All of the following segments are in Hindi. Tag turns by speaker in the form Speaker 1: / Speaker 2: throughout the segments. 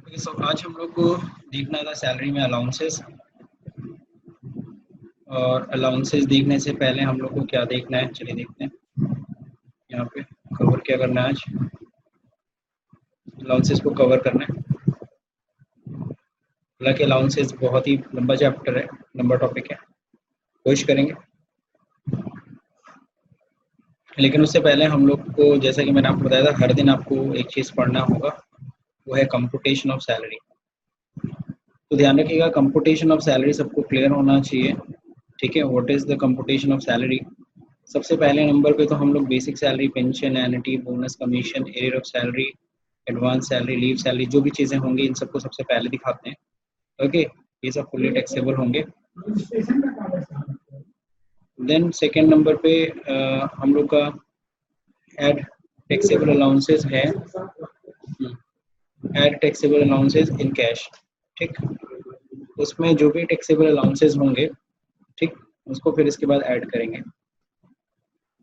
Speaker 1: सो आज हम लोग को देखना था सैलरी में अलाउंसेस। और अलाउंसेस देखने से पहले हम लोग को क्या देखना है, चलिए देखते हैं। यहाँ पे कवर क्या करना है आज, अलाउंसेस को कवर करना है। हालांकि अलाउंसेस बहुत ही लंबा चैप्टर है, लंबा टॉपिक है, कोशिश करेंगे। लेकिन उससे पहले हम लोग को, जैसा कि मैंने आपको बताया था, हर दिन आपको एक चीज़ पढ़ना होगा, वो है कंप्यूटेशन ऑफ सैलरी। तो ध्यान रखिएगा, कंप्यूटेशन ऑफ सैलरी सबको क्लियर होना चाहिए। ठीक है, what is the computation of salary. सबसे पहले नंबर पे तो हम लोग basic salary, pension, annuity, bonus, commission, arrear of salary, advance salary, leave salary, जो भी चीज़ें होंगी इन सबको सबसे पहले दिखाते हैं। ओके, ये सब फुल्ली टैक्सेबल होंगे। देन सेकेंड नंबर पे हम लोग का एड टैक्सेबल अलाउंसेस है, add taxable allowances in cash. ठीक, उसमें जो भी टैक्सेबल अलाउंसेस होंगे, ठीक, उसको फिर इसके बाद ऐड करेंगे।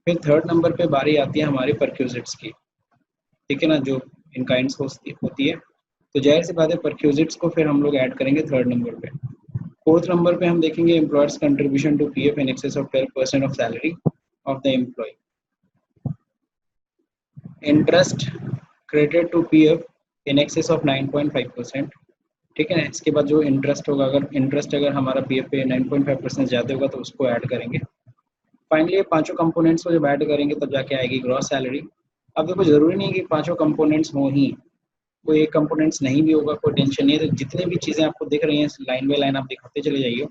Speaker 1: फिर थर्ड नंबर पे बारी आती है हमारी परक्यूजिट्स की। ठीक है ना, जो इन काइंड्स होती है। तो जाहिर सी बात है, परक्यूजिट्स को फिर हम लोग ऐड करेंगे थर्ड नंबर पे। फोर्थ नंबर पे हम देखेंगे employers contribution to PF in excess of 12% of salary of the employee. Interest credited to PF in excess of 9.5%। ठीक है ना, इसके बाद जो इंटरेस्ट होगा, अगर हमारा पीएफ पे 9.5% ज़्यादा होगा तो उसको ऐड करेंगे। फाइनली ये पांचों कंपोनेंट्स को जब ऐड करेंगे तब जाके आएगी ग्रॉस सैलरी। अब देखो, जरूरी नहीं कि पांचों कंपोनेंट्स हों ही, कोई एक कंपोनेंट्स नहीं भी होगा, कोई टेंशन नहीं है। तो जितने भी चीज़ें आपको दिख रही हैं लाइन बाय लाइन आप दिखाते चले जाइए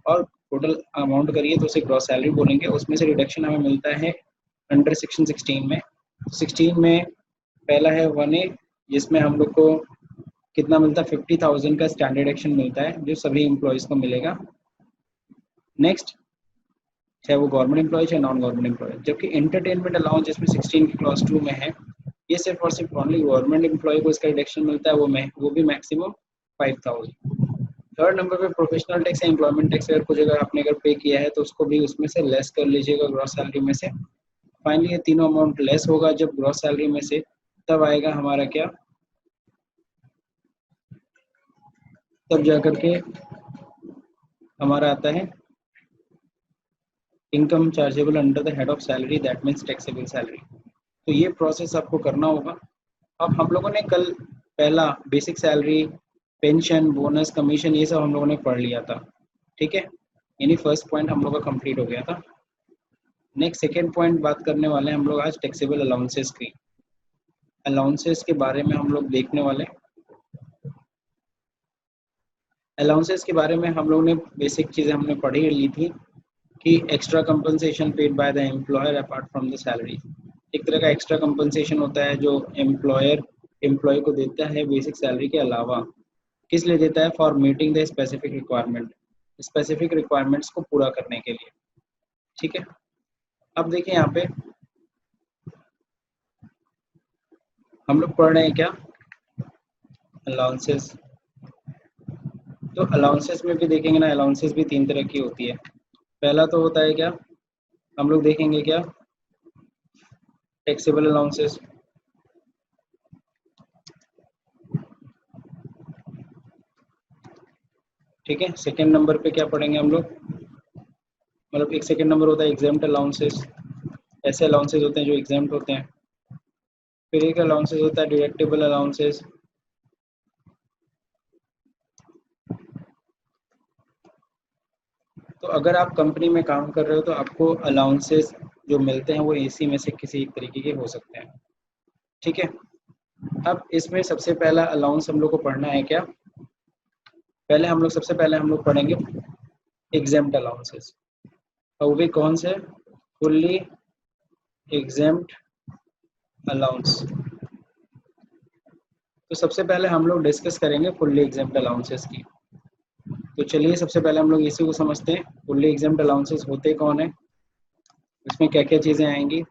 Speaker 1: और टोटल अमाउंट करिए, तो उसे ग्रॉस सैलरी बोलेंगे। उसमें से रिडक्शन हमें मिलता है अंडर सेक्शन 16 में। 16 में पहला है 1A, जिसमें हम लोग को कितना मिलता है, 50,000 का स्टैंडर्ड एक्शन मिलता है, जो सभी एम्प्लॉयज़ को मिलेगा। नेक्स्ट, चाहे वो गवर्नमेंट एम्प्लॉय चाहे नॉन गवर्नमेंट एम्प्लॉय। जबकि एंटरटेनमेंट अलाउंस जिसमें 16 की क्लॉज 2 में है, ये सिर्फ और सिर्फ ओनली गवर्नमेंट एम्प्लॉय को इसका रिडक्शन मिलता है, वो भी मैक्सिमम 5,000। थर्ड नंबर पे प्रोफेशनल टैक्स या एम्प्लॉयमेंट टैक्स, अगर कुछ अगर आपने अगर पे किया है तो उसको भी उसमें से लेस कर लीजिएगा ग्रॉस सैलरी में से। फाइनली ये तीनों अमाउंट लेस होगा जब ग्रॉस सैलरी में से, तब आएगा हमारा क्या, तब जाकर के हमारा आता है income chargeable under the head of salary, that means taxable salary. तो ये प्रोसेस आपको करना होगा। अब हम लोगों ने कल पहला basic salary, pension, bonus, commission, ये सब हम लोगों ने पढ़ लिया था। ठीक है, यानी फर्स्ट पॉइंट हम लोग का कंप्लीट हो गया था। नेक्स्ट सेकेंड पॉइंट बात करने वाले हैं हम लोग आज टैक्सेबल अलाउंसेस की। अलाउंसेस के बारे में हम लोग देखने वाले हैं। अलाउंसेस के बारे में हम लोग ने बेसिक चीज़ें हमने पढ़ी ली थी कि extra compensation paid by the employer apart from the salary. एक तरह का एक्स्ट्रा कंपनसेशन होता है जो एम्प्लॉयर एम्प्लॉय को देता है बेसिक सैलरी के अलावा। किस लिए देता है? For meeting the specific requirement, specific requirements को पूरा करने के लिए। ठीक है, अब देखिए यहाँ पे हम लोग पढ़ रहे हैं क्या, अलाउंसेस। तो अलाउंसेस में भी देखेंगे ना, अलाउंसेस भी तीन तरह की होती है। पहला तो होता है क्या, हम लोग देखेंगे क्या, टैक्सेबल अलाउंसेस। ठीक है, सेकंड नंबर पे क्या पढ़ेंगे हम लोग, मतलब एक सेकंड नंबर होता है एग्जाम्प्ट अलाउंसेस। ऐसे अलाउंसेस होते हैं जो एग्जाम्प्ट होते हैं। फिर एक अलाउंसेस होता है डिडक्टेबल अलाउंसेस। तो अगर आप कंपनी में काम कर रहे हो तो आपको अलाउंसेस जो मिलते हैं वो एसी में से किसी एक तरीके के हो सकते हैं। ठीक है, अब इसमें सबसे पहला अलाउंस हम लोग को पढ़ना है क्या, सबसे पहले हम लोग पढ़ेंगे एग्जाम्प्ट अलाउंसेस। और वो भी कौन से, फुल्ली एग्जाम्प्ट अलाउंस। तो सबसे पहले हम लोग डिस्कस करेंगे फुल्ली एग्जाम्प्ट अलाउंसेस की। तो चलिए सबसे पहले हम लोग इसी को समझते हैं, फुल्ली एग्जाम्प्ट अलाउंसेस होते कौन है, इसमें क्या क्या चीज़ें आएंगी।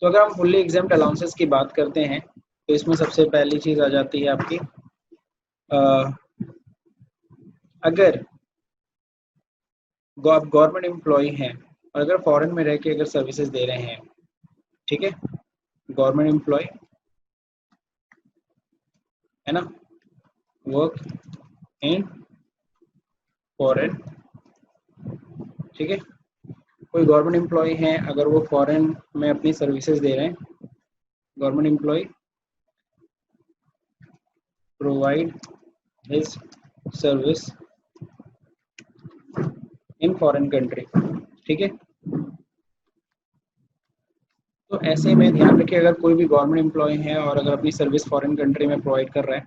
Speaker 1: तो अगर हम फुल्ली एग्जाम्प्ट अलाउंसेस की बात करते हैं तो इसमें सबसे पहली चीज़ आ जाती है आपकी, अगर आप गवर्नमेंट एम्प्लॉय हैं और अगर फॉरेन में रह के अगर सर्विसेज दे रहे हैं, ठीक है, गवर्नमेंट एम्प्लॉय है ना, वर्क इन फॉरेन, ठीक है। कोई गवर्नमेंट एम्प्लॉय है, अगर वो फॉरेन में अपनी सर्विसेज दे रहे हैं, government employee provide his service in foreign country, ठीक है। तो ऐसे में ध्यान रखिए, अगर कोई भी गवर्नमेंट एम्प्लॉय है और अगर अपनी सर्विस फॉरेन कंट्री में प्रोवाइड कर रहा है,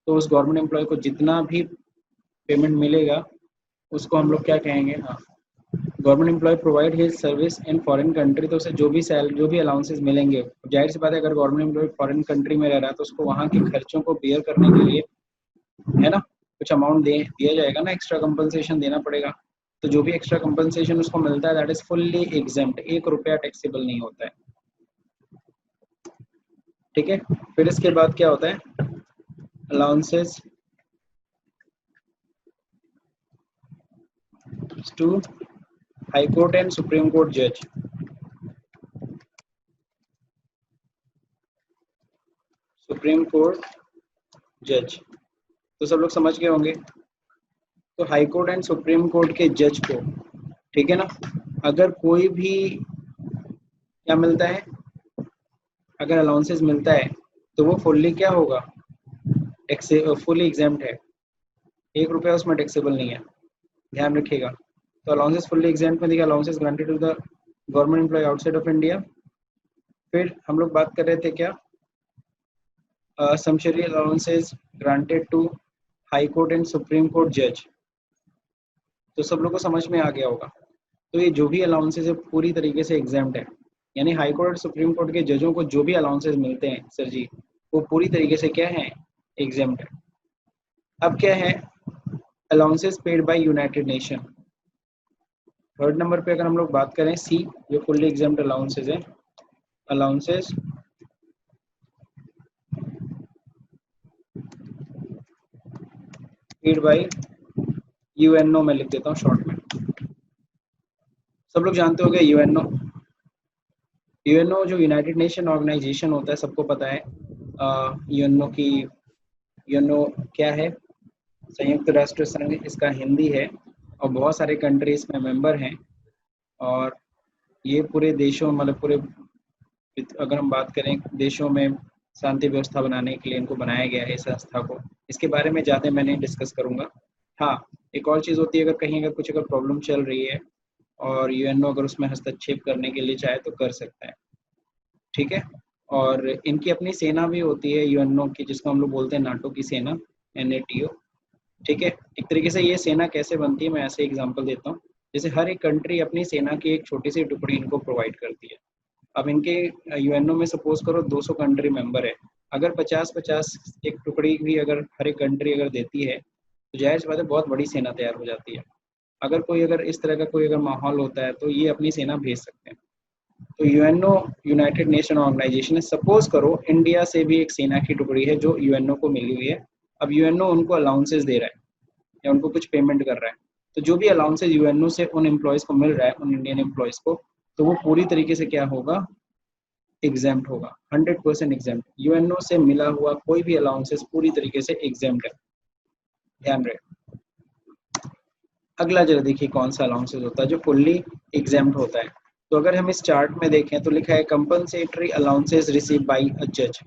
Speaker 1: तो उस गवर्नमेंट एम्प्लॉय को जितना भी पेमेंट मिलेगा उसको हम लोग क्या कहेंगे, हाँ, government employee provide his service in foreign country, तो उसे जो भी अलाउंसेस मिलेंगे, जाहिर सी बात है अगर गवर्नमेंट एम्प्लॉय फॉरेन कंट्री में रह रहा है तो उसको वहाँ के खर्चों को बेयर करने के लिए, है ना, कुछ अमाउंट दिया जाएगा ना, एक्स्ट्रा कंपनसेशन देना पड़ेगा। तो जो भी एक्स्ट्रा कंपनसेशन उसको मिलता है दैट इज फुल्ली एग्जेम्प्ट, 1 रुपया टैक्सेबल नहीं होता है, ठीक है। फिर इसके बाद क्या होता है, allowances to high court and supreme court जज, सुप्रीम कोर्ट जज, तो सब लोग समझ गए होंगे। तो high court and supreme court के जज को, ठीक है ना, अगर कोई भी क्या मिलता है, अगर अलाउंसेस मिलता है तो वो फुल्ली क्या होगा, फुल्ली एग्जाम्प्ट है, 1 रुपया उसमें टैक्सेबल नहीं है, ध्यान रखिएगा। तो अलाउंसेस फुल्ली एग्जाम्प्ट में देखिए, allowances granted to the government employee outside of India. फिर हम लोग बात कर रहे थे क्या, sumptuary allowances granted to high court and supreme court जज, तो सब लोग को समझ में आ गया होगा। तो ये जो भी अलाउंसेस है पूरी तरीके से एग्जाम्प्ट है, यानी हाई कोर्ट और सुप्रीम कोर्ट के जजों को जो भी अलाउंसेस मिलते हैं सर जी, वो पूरी तरीके से क्या है, एग्जाम्प्ट है। अब क्या है, allowances paid bye United nation. Third number पे अगर हम लोग बात करें, सी, जो फुल्ली एग्जाम्प्ट अलाउंसेस है, अलाउंसेस पेड बाय यूएनओ, में लिख देता हूँ शॉर्ट में, सब लोग जानते हो गए यूएनओ। यूएनओ जो यूनाइटेड नेशन ऑर्गेनाइजेशन होता है, सबको पता है यूएनओ क्या है, संयुक्त राष्ट्र संघ इसका हिंदी है, और बहुत सारे कंट्री इसमें मेंबर हैं, और ये पूरे देशों, मतलब पूरे, अगर हम बात करें देशों में शांति व्यवस्था बनाने के लिए इनको बनाया गया है इस संस्था को। इसके बारे में ज़्यादा मैं नहीं डिस्कस करूँगा। हाँ, एक और चीज़ होती है, अगर कहीं अगर कुछ अगर प्रॉब्लम चल रही है और यूएनओ अगर उसमें हस्तक्षेप करने के लिए चाहे तो कर सकता है, ठीक है। और इनकी अपनी सेना भी होती है यूएनओ की, जिसको हम लोग बोलते हैं नाटो की सेना, NATO, ठीक है। एक तरीके से ये सेना कैसे बनती है, मैं ऐसे एग्जांपल देता हूँ, जैसे हर एक कंट्री अपनी सेना की एक छोटी सी टुकड़ी इनको प्रोवाइड करती है। अब इनके यूएनओ में सपोज करो 200 कंट्री मेंबर है, अगर 50-50 एक टुकड़ी भी अगर हर एक कंट्री अगर देती है तो जाहिर सी बात है बहुत बड़ी सेना तैयार हो जाती है। अगर कोई अगर इस तरह का कोई अगर माहौल होता है तो ये अपनी सेना भेज सकते हैं। तो यूएनओ यूनाइटेड नेशन ऑर्गेनाइजेशन है, सपोज करो इंडिया से भी एक सेना की टुकड़ी है जो यूएनओ को मिली हुई है। अब यूएनओ उनको अलाउंसेस दे रहा है या उनको कुछ पेमेंट कर रहा है, तो जो भी अलाउंसेस यूएनओ से उन एम्प्लॉयज़ को मिल रहा है, उन इंडियन एम्प्लॉयज़ को, तो वो पूरी तरीके से क्या होगा, एग्जाम्प्ट होगा, 100% एग्जाम्प्ट। यूएनओ से मिला हुआ कोई भी अलाउंसेस पूरी तरीके से एग्जाम्प्ट है, ध्यान रहे। अगला जरा देखिए कौन सा अलाउंसेस होता है जो फुल्ली एग्जाम्प्ट होता है। तो अगर हम इस चार्ट में देखें तो लिखा है कंपनसेटरी अलाउंसेस रिसीव बाय अ जज।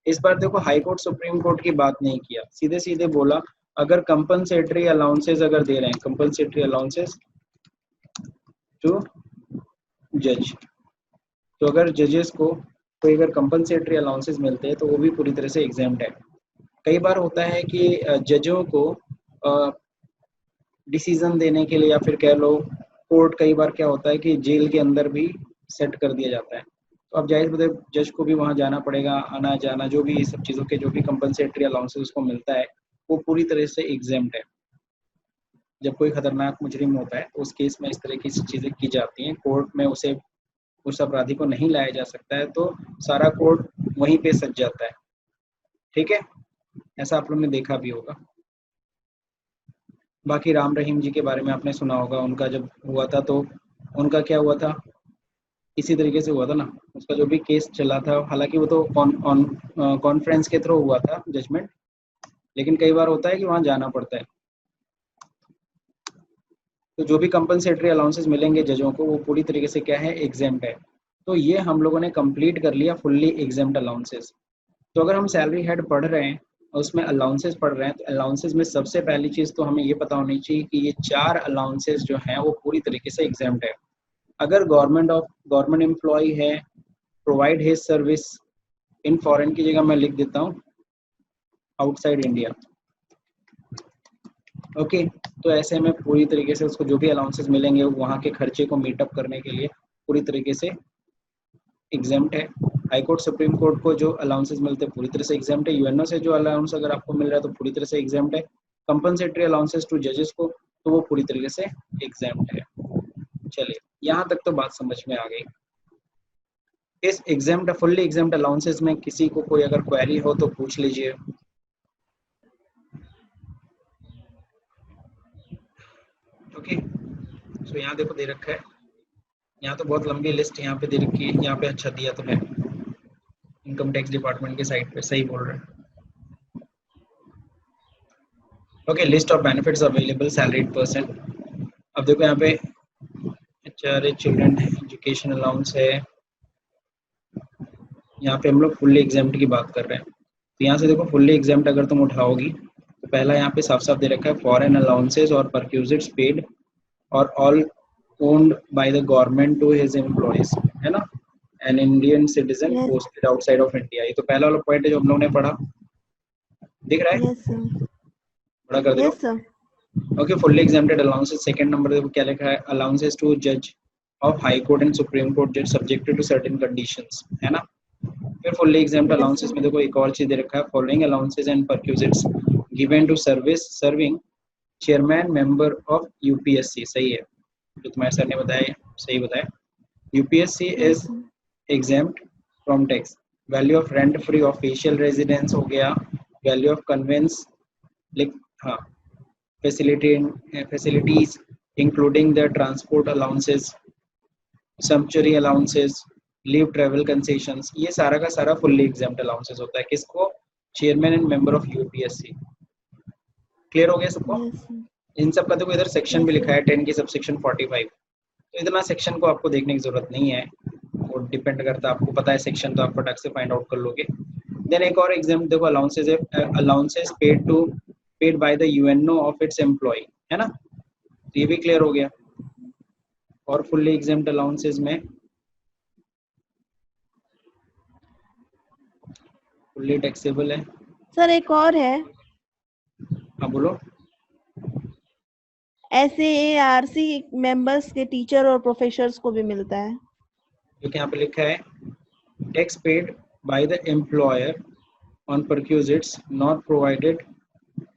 Speaker 1: इस बार देखो हाई कोर्ट सुप्रीम कोर्ट की बात नहीं किया, सीधे सीधे बोला अगर कंपनसेटरी अलाउंसेस अगर दे रहे हैं, कंपनसेटरी अलाउंसेस टू जज, तो अगर जजेस को कोई अगर कंपनसेटरी अलाउंसेस मिलते हैं तो वो भी पूरी तरह से एग्जाम्प्ट है। कई बार होता है कि जजों को डिसीजन देने के लिए, या फिर कह लो कोर्ट, कई बार क्या होता है कि जेल के अंदर भी सेट कर दिया जाता है, तो अब जाहिर बात जज को भी वहाँ जाना पड़ेगा, आना जाना, जो भी सब चीज़ों के जो भी कंपनसेटरी अलाउंसेस उसको मिलता है वो पूरी तरह से एग्जाम्प्ट है। जब कोई खतरनाक मुजरिम होता है तो उस केस में इस तरह की चीज़ें की जाती हैं, कोर्ट में उसे, उस अपराधी को नहीं लाया जा सकता है, तो सारा कोर्ट वहीं पे सज जाता है, ठीक है। ऐसा आप लोगों ने देखा भी होगा। बाकी राम रहीम जी के बारे में आपने सुना होगा, उनका जब हुआ था तो उनका क्या हुआ था, इसी तरीके से हुआ था ना, उसका जो भी केस चला था, हालांकि वो तो कॉन्फ्रेंस के थ्रू हुआ था जजमेंट, लेकिन कई बार होता है कि वहाँ जाना पड़ता है। तो जो भी कंपनसेटरी अलाउंसेस मिलेंगे जजों को वो पूरी तरीके से क्या है, एग्जेम्प्ट है। तो ये हम लोगों ने कंप्लीट कर लिया फुल्ली एग्जेम्प्ट अलाउंसेस। तो अगर हम सैलरी हेड पढ़ रहे हैं और उसमें अलाउंसेस पढ़ रहे हैं, तो अलाउंसेस में सबसे पहली चीज़ तो हमें ये पता होनी चाहिए कि ये 4 अलाउंसेस जो हैं वो पूरी तरीके से एग्जेम्प्ट है। अगर गवर्नमेंट एम्प्लॉय है, provide his service in foreign की जगह मैं लिख देता हूँ आउटसाइड इंडिया। ओके, तो ऐसे में पूरी तरीके से उसको जो भी अलाउंसेस मिलेंगे वहाँ के खर्चे को मीटअप करने के लिए पूरी तरीके से एग्जाम्प्ट है। हाई कोर्ट सुप्रीम कोर्ट को जो अलाउंसेस मिलते हैं पूरी तरह से एग्जाम्प्ट है। यूएनओ से जो अलाउंस अगर आपको मिल रहा है तो पूरी तरह से एग्जाम्प्ट है। कंपनसेटरी अलाउंसेस टू जजेस को तो वो पूरी तरीके से एग्जाम्प्ट है। चलिए यहाँ तक तो बात समझ में आ गई। इस एग्जाम्प्ट फुल्ली एग्जाम्प्ट अलाउंसेस में किसी को कोई अगर क्वेरी हो तो पूछ लीजिए। ओके, तो यहाँ देखो दे रखा है, यहाँ तो बहुत लंबी लिस्ट यहाँ पे दे रखी है, यहाँ पे अच्छा दिया तो है इनकम टैक्स डिपार्टमेंट के साइट पे, सही बोल रहे हैं। Okay, list of benefits available salaried person. अब देखो यहाँ पे एचआरए चिल्ड्रन एजुकेशन अलाउंस है, यहाँ पे हम लोग फुल्ली एग्जाम्प्ट की बात कर रहे हैं। तो यहाँ से देखो फुल्ली एग्जाम्प्ट अगर तुम उठाओगी तो पहला यहाँ पे साफ साफ दे रखा है फॉरेन अलाउंसेस और परक्यूजिट्स पेड और all owned by the government to his employees, है ना, an Indian citizen
Speaker 2: Yes.
Speaker 1: Posted outside of India. ये तो पहला वाला पॉइंट है जो हम लोग ने पढ़ा, दिख रहा है?
Speaker 2: Yes, sir.
Speaker 1: बड़ा कर दे
Speaker 2: Yes,
Speaker 1: रहा
Speaker 2: sir.
Speaker 1: हूँ। Okay, fully exempted allowances second number देखो क्या लिखा है, अलाउंसेस टू जज of high court and supreme court जज सब्जेक्टेड टू सर्टेन कंडीशंस, है ना। फिर fully exempt
Speaker 2: Yes,
Speaker 1: allowances
Speaker 2: sir.
Speaker 1: में देखो एक और चीज दे रखा है, following allowances and perquisites given to serving chairman member of UPSC. सही है, जो तुम्हारे सर ने बताया सही बताया। UPSC
Speaker 2: Yes,
Speaker 1: is
Speaker 2: sir.
Speaker 1: Exempt from tax. Value of rent free official residence हो गया, वैल्यू ऑफ कन्वेंस लिख, हाँ, facilities including the transport allowances, sanctuary allowances, leave travel concessions, ये सारा का सारा फुल्ली एग्जाम्प्ट अलाउंसेस होता है। किसको? Chairman and member of UPSC. Clear हो गया सबको?
Speaker 2: Yes, sir.
Speaker 1: इन सब का देखो इधर सेक्शन
Speaker 2: Yes,
Speaker 1: भी
Speaker 2: sir.
Speaker 1: लिखा है 10 की सबसेक्शन 45। तो इतना सेक्शन को आपको देखने की जरूरत नहीं है, वो डिपेंड करता है, आपको पता है सेक्शन तो आप फटाक से फाइंड आउट कर लोगे। देन एक और एग्जाम देखो, अलाउंसेस है, allowances paid by the UNO of its employee, है ना, तो ये भी क्लियर हो गया। और फुल्ली एग्जाम्प्ट अलाउंसेस में फुल्ली टैक्सेबल है।
Speaker 2: सर एक और है,
Speaker 1: हाँ बोलो।
Speaker 2: SAARC मेंबर्स के टीचर और प्रोफेसर्स को भी मिलता है।
Speaker 1: जो कि यहाँ पे लिखा है tax paid by the employer on perquisites not provided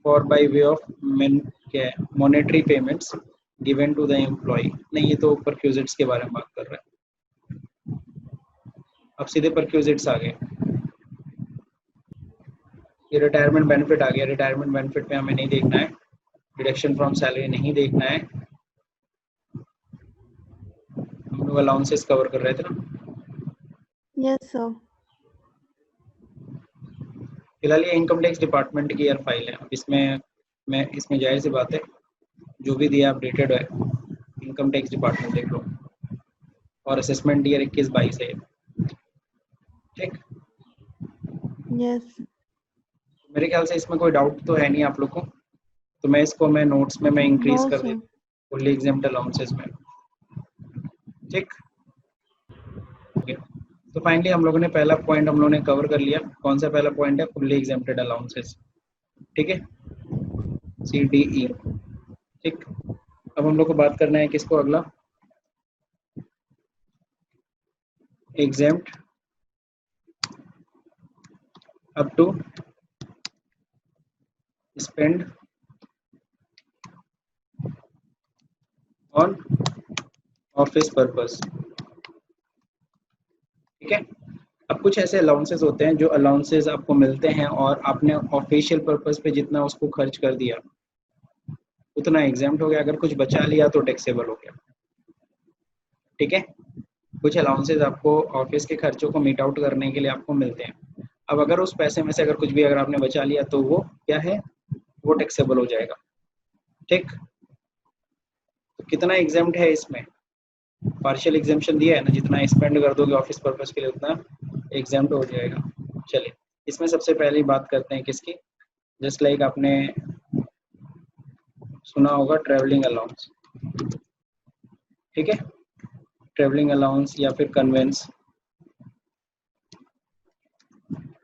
Speaker 1: for by way of क्या है, monetary payments given to the employee. नहीं, ये तो परक्यूजिट्स के बारे में बात कर रहा है। अब सीधे परक्यूजिट्स आ गए। ये रिटायरमेंट बेनिफिट आ गया, रिटायरमेंट बेनिफिट पे हमें नहीं देखना है, डिडक्शन फ्रॉम सैलरी नहीं देखना है, हम लोग अलाउंसेस कवर कर रहे थे ना।
Speaker 2: Yes sir.
Speaker 1: फिलहाल ये इनकम टैक्स डिपार्टमेंट की यार फाइल है, अब इसमें जाहिर सी बात है जो भी दिया अपडेटेड है, इनकम टैक्स डिपार्टमेंट देख लो, और असेसमेंट ईयर 21-22 है, ठीक।
Speaker 2: यस।
Speaker 1: मेरे ख्याल से इसमें कोई डाउट तो है नहीं आप लोग को, तो मैं नोट्स में इंक्रीज
Speaker 2: नो
Speaker 1: कर
Speaker 2: सर।
Speaker 1: देता हूँ फुल्ली एग्जाम्प्ट अलाउंसेस में, ठीक। ओके, तो फाइनली हम लोगों ने पहला पॉइंट हम लोगों ने कवर कर लिया। कौन सा पहला पॉइंट है? फुल्ली एग्जाम्प्टेड अलाउंसेस, ठीक है, CDE, ठीक। अब हम लोग को बात करना है किसको, अगला exempt up to spend on office purpose, ठीक है। अब कुछ ऐसे अलाउंसेस होते हैं जो अलाउंसेस आपको मिलते हैं और आपने ऑफिशियल पर्पस पे जितना उसको खर्च कर दिया उतना एग्जाम्प्ट हो गया, अगर कुछ बचा लिया तो टैक्सेबल हो गया, ठीक है। कुछ अलाउंसेस आपको ऑफिस के खर्चों को मीट आउट करने के लिए आपको मिलते हैं। अब अगर उस पैसे में से अगर कुछ भी अगर आपने बचा लिया तो वो क्या है, वो टैक्सेबल हो जाएगा। ठीक, तो कितना एग्जाम्प्ट है इसमें, पार्शियल एग्जाम्पशन दिया है ना, जितना स्पेंड कर दोगे ऑफिस पर्पस के लिए उतना एग्जाम्प्ट हो जाएगा। चलिए इसमें सबसे पहली बात करते हैं किसकी, जस्ट लाइक आपने सुना होगा ट्रैवलिंग अलाउंस। ठीक है, ट्रैवलिंग अलाउंस या फिर कन्वेंस।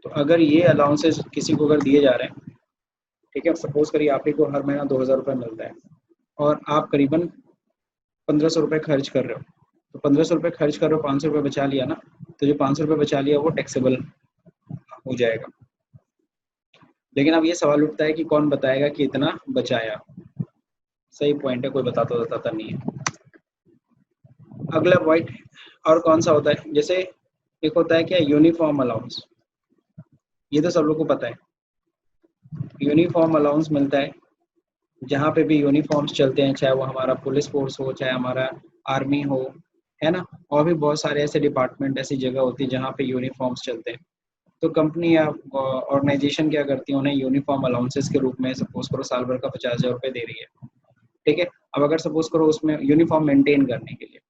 Speaker 1: तो अगर ये अलाउंसेस किसी को अगर दिए जा रहे हैं, ठीक है, सपोज करिए आप ही को हर महीना 2000 रुपये मिलता है और आप करीबन 1500 रुपये खर्च कर रहे हो, तो 1500 रुपये खर्च कर रहे हो, 500 रुपये बचा लिया ना, तो जो 500 रुपये बचा लिया वो टैक्सेबल हो जाएगा। लेकिन अब ये सवाल उठता है कि कौन बताएगा कि इतना बचाया। सही पॉइंट है, कोई बताता नहीं है। अगला पॉइंट और कौन सा होता है, जैसे एक होता है क्या, यूनिफॉर्म अलाउंस। ये तो सब लोग को पता है, यूनिफॉर्म अलाउंस मिलता है जहाँ पे भी यूनिफॉर्म्स चलते हैं, चाहे वो हमारा पुलिस फोर्स हो, चाहे हमारा आर्मी हो, है ना, और भी बहुत सारे ऐसे डिपार्टमेंट, ऐसी जगह होती है जहाँ पे यूनिफॉर्म्स चलते हैं। तो कंपनी या ऑर्गेनाइजेशन क्या करती है, उन्हें यूनिफॉर्म अलाउंसेस के रूप में सपोज करो साल भर का 50,000 रुपये दे रही है। ठीक है, अब अगर सपोज करो उसमें यूनिफॉर्म मेंटेन करने के लिए,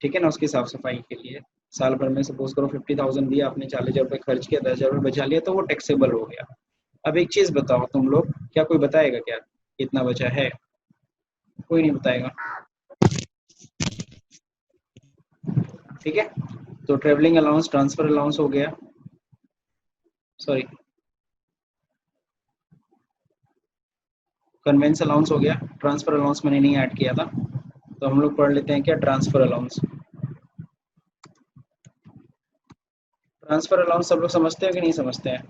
Speaker 1: ठीक है ना, उसकी साफ सफाई के लिए साल भर में सपोज करो 50,000 दिया आपने, 40,000 रुपये खर्च किया, 10,000 रुपये बचा लिया, तो वो टैक्सेबल हो गया। अब एक चीज बताओ तुम लोग, क्या कोई बताएगा क्या कितना बचा है? कोई नहीं बताएगा। ठीक है, तो ट्रेवलिंग अलाउंस, ट्रांसफर अलाउंस हो गया, सॉरी कन्वेंस अलाउंस हो गया, ट्रांसफर अलाउंस मैंने नहीं ऐड किया था, तो हम लोग पढ़ लेते हैं क्या ट्रांसफर अलाउंस। ट्रांसफर अलाउंस सब लोग समझते हैं कि नहीं समझते हैं?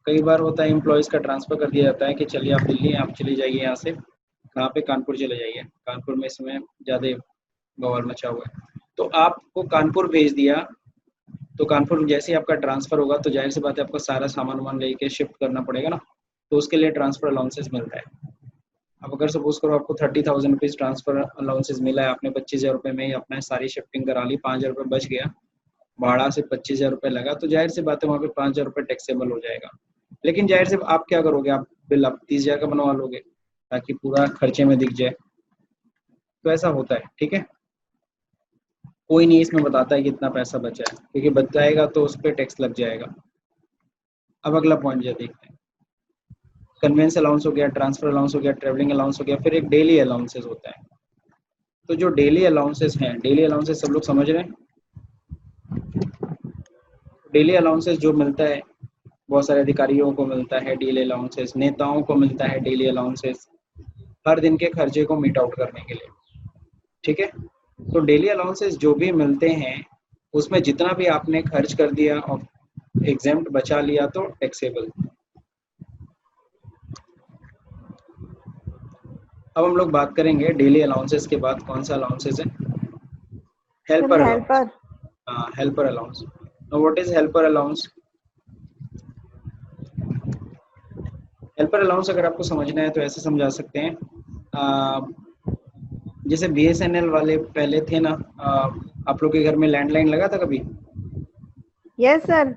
Speaker 1: कई बार होता है एम्प्लॉयज़ का ट्रांसफ़र कर दिया जाता है कि चलिए आप दिल्ली हैं, आप चले जाइए यहाँ से, कहाँ पे, कानपुर चले जाइए, कानपुर में इस समय ज़्यादा बवाल मचा हुआ है, तो आपको कानपुर भेज दिया, तो कानपुर जैसे ही आपका ट्रांसफ़र होगा तो जाहिर सी बात है आपको सारा सामान वामान लेके शिफ्ट करना पड़ेगा ना, तो उसके लिए ट्रांसफ़र अलाउंसेस मिलता है। अब अगर सपोज करो आपको 30,000 रुपीज़ ट्रांसफ़र अलाउंसेस मिला है, आपने 25,000 रुपये में ही अपना सारी शिफ्टिंग करा ली, 5,000 रुपये बच गया, भाड़ा से 25,000 रुपये लगा, तो जाहिर सी बात है वहाँ पे 5,000 रुपये टैक्सेबल हो जाएगा। लेकिन जाहिर से आप क्या करोगे, आप बिल आप 30,000 का बनवा लोगे ताकि पूरा खर्चे में दिख जाए, तो ऐसा होता है। ठीक है, कोई नहीं इसमें बताता है कितना पैसा बचा है, क्योंकि बताएगा तो उस पर टैक्स लग जाएगा। अब अगला पॉइंट जो देखते हैं, कन्वेंस अलाउंस हो गया, ट्रांसफर अलाउंस हो गया, ट्रेवलिंग अलाउंस हो गया, फिर एक डेली अलाउंसेस होता है। तो जो डेली अलाउंसेस हैं, डेली अलाउंसेस सब लोग समझ रहे हैं? डेली अलाउंसेस जो मिलता है, बहुत सारे अधिकारियों को मिलता है डेली अलाउंसेस, नेताओं को मिलता है डेली अलाउंसेस, हर दिन के खर्चे को मीट आउट करने के लिए। ठीक है, तो डेली अलाउंसेस जो भी मिलते हैं उसमें जितना भी आपने खर्च कर दिया और एग्जेम्प्ट बचा लिया तो टैक्सेबल। अब हम लोग बात करेंगे डेली अलाउंसेस के बाद कौन सा अलाउंसेस है, हेल्पर अलाउंस। हाँ, helper allowance. Now what is helper allowance? Helper allowance अगर आपको समझना है तो ऐसे समझा सकते हैं, जैसे BSNL वाले पहले थे ना, आप लोग के घर में लैंडलाइन लगा था कभी?
Speaker 2: Yes sir.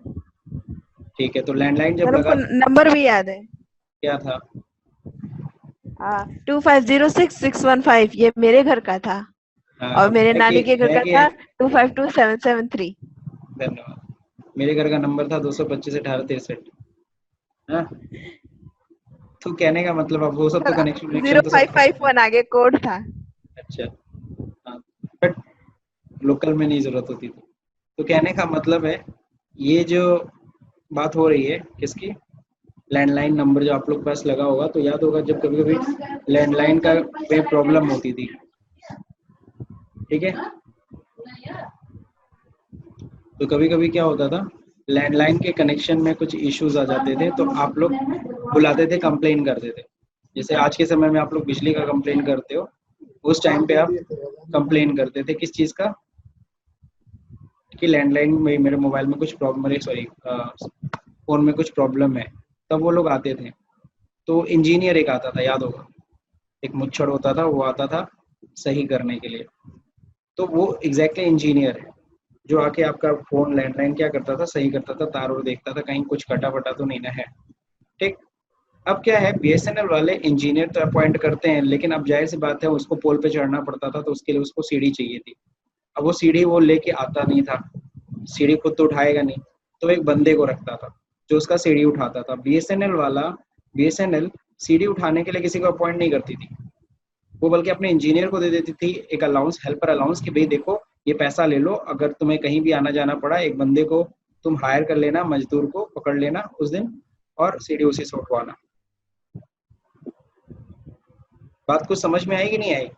Speaker 1: ठीक है, तो लैंडलाइन जब
Speaker 2: सर
Speaker 1: लगा,
Speaker 2: हमको नंबर भी याद है।
Speaker 1: क्या था?
Speaker 2: 250615, ये मेरे घर का था और मेरे नानी के घर का था 252773।
Speaker 1: धन्यवाद। मेरे घर का नंबर था 225 18 63। हाँ, तो कहने का मतलब अब वो सब तो कनेक्शन तो सब।
Speaker 2: 0551 आगे कोड था।
Speaker 1: अच्छा, हाँ, बट लोकल में नहीं जरूरत होती थी। तो कहने का मतलब है, ये जो बात हो रही है किसकी, लैंडलाइन नंबर जो आप लोग पास लगा होगा, तो याद होगा जब कभी कभी लैंडलाइन का पे प्रॉब्लम होती थी। ठीक है, तो कभी कभी क्या होता था, लैंडलाइन के कनेक्शन में कुछ इश्यूज आ जाते थे, तो आप लोग बुलाते थे, कंप्लेन करते थे। जैसे आज के समय में आप लोग बिजली का कंप्लेन करते हो, उस टाइम पे आप कंप्लेन करते थे किस चीज़ का, कि लैंडलाइन में मेरे मोबाइल में कुछ प्रॉब्लम, मेरे सॉरी फ़ोन में कुछ प्रॉब्लम है, तब वो लोग आते थे। तो इंजीनियर एक आता था, याद होगा, एक मुच्छड़ होता था, वो आता था सही करने के लिए, तो वो एग्जैक्टली इंजीनियर है। जो आके आपका फोन लैंडलाइन क्या करता था, सही करता था, तार और देखता था कहीं कुछ कटा फटा तो नहीं ना है, ठीक। अब क्या है, बीएसएनएल वाले इंजीनियर तो अपॉइंट करते हैं, लेकिन अब जाहिर सी बात है उसको पोल पे चढ़ना पड़ता था, तो उसके लिए उसको सीढ़ी चाहिए थी। अब वो सीढ़ी वो लेके आता नहीं था, सीढ़ी खुद तो उठाएगा नहीं, तो एक बंदे को रखता था जो उसका सीढ़ी उठाता था। बीएसएनएल वाला, बीएसएनएल सीढ़ी उठाने के लिए किसी को अपॉइंट नहीं करती थी, वो बल्कि अपने इंजीनियर को दे देती थी एक अलाउंस, हेल्पर अलाउंस, कि भाई देखो ये पैसा ले लो, अगर तुम्हें कहीं भी आना जाना पड़ा एक बंदे को तुम हायर कर लेना, मजदूर को पकड़ लेना उस दिन और सीढ़ी उसी से उठवाना। बात कुछ समझ में आई कि नहीं आई?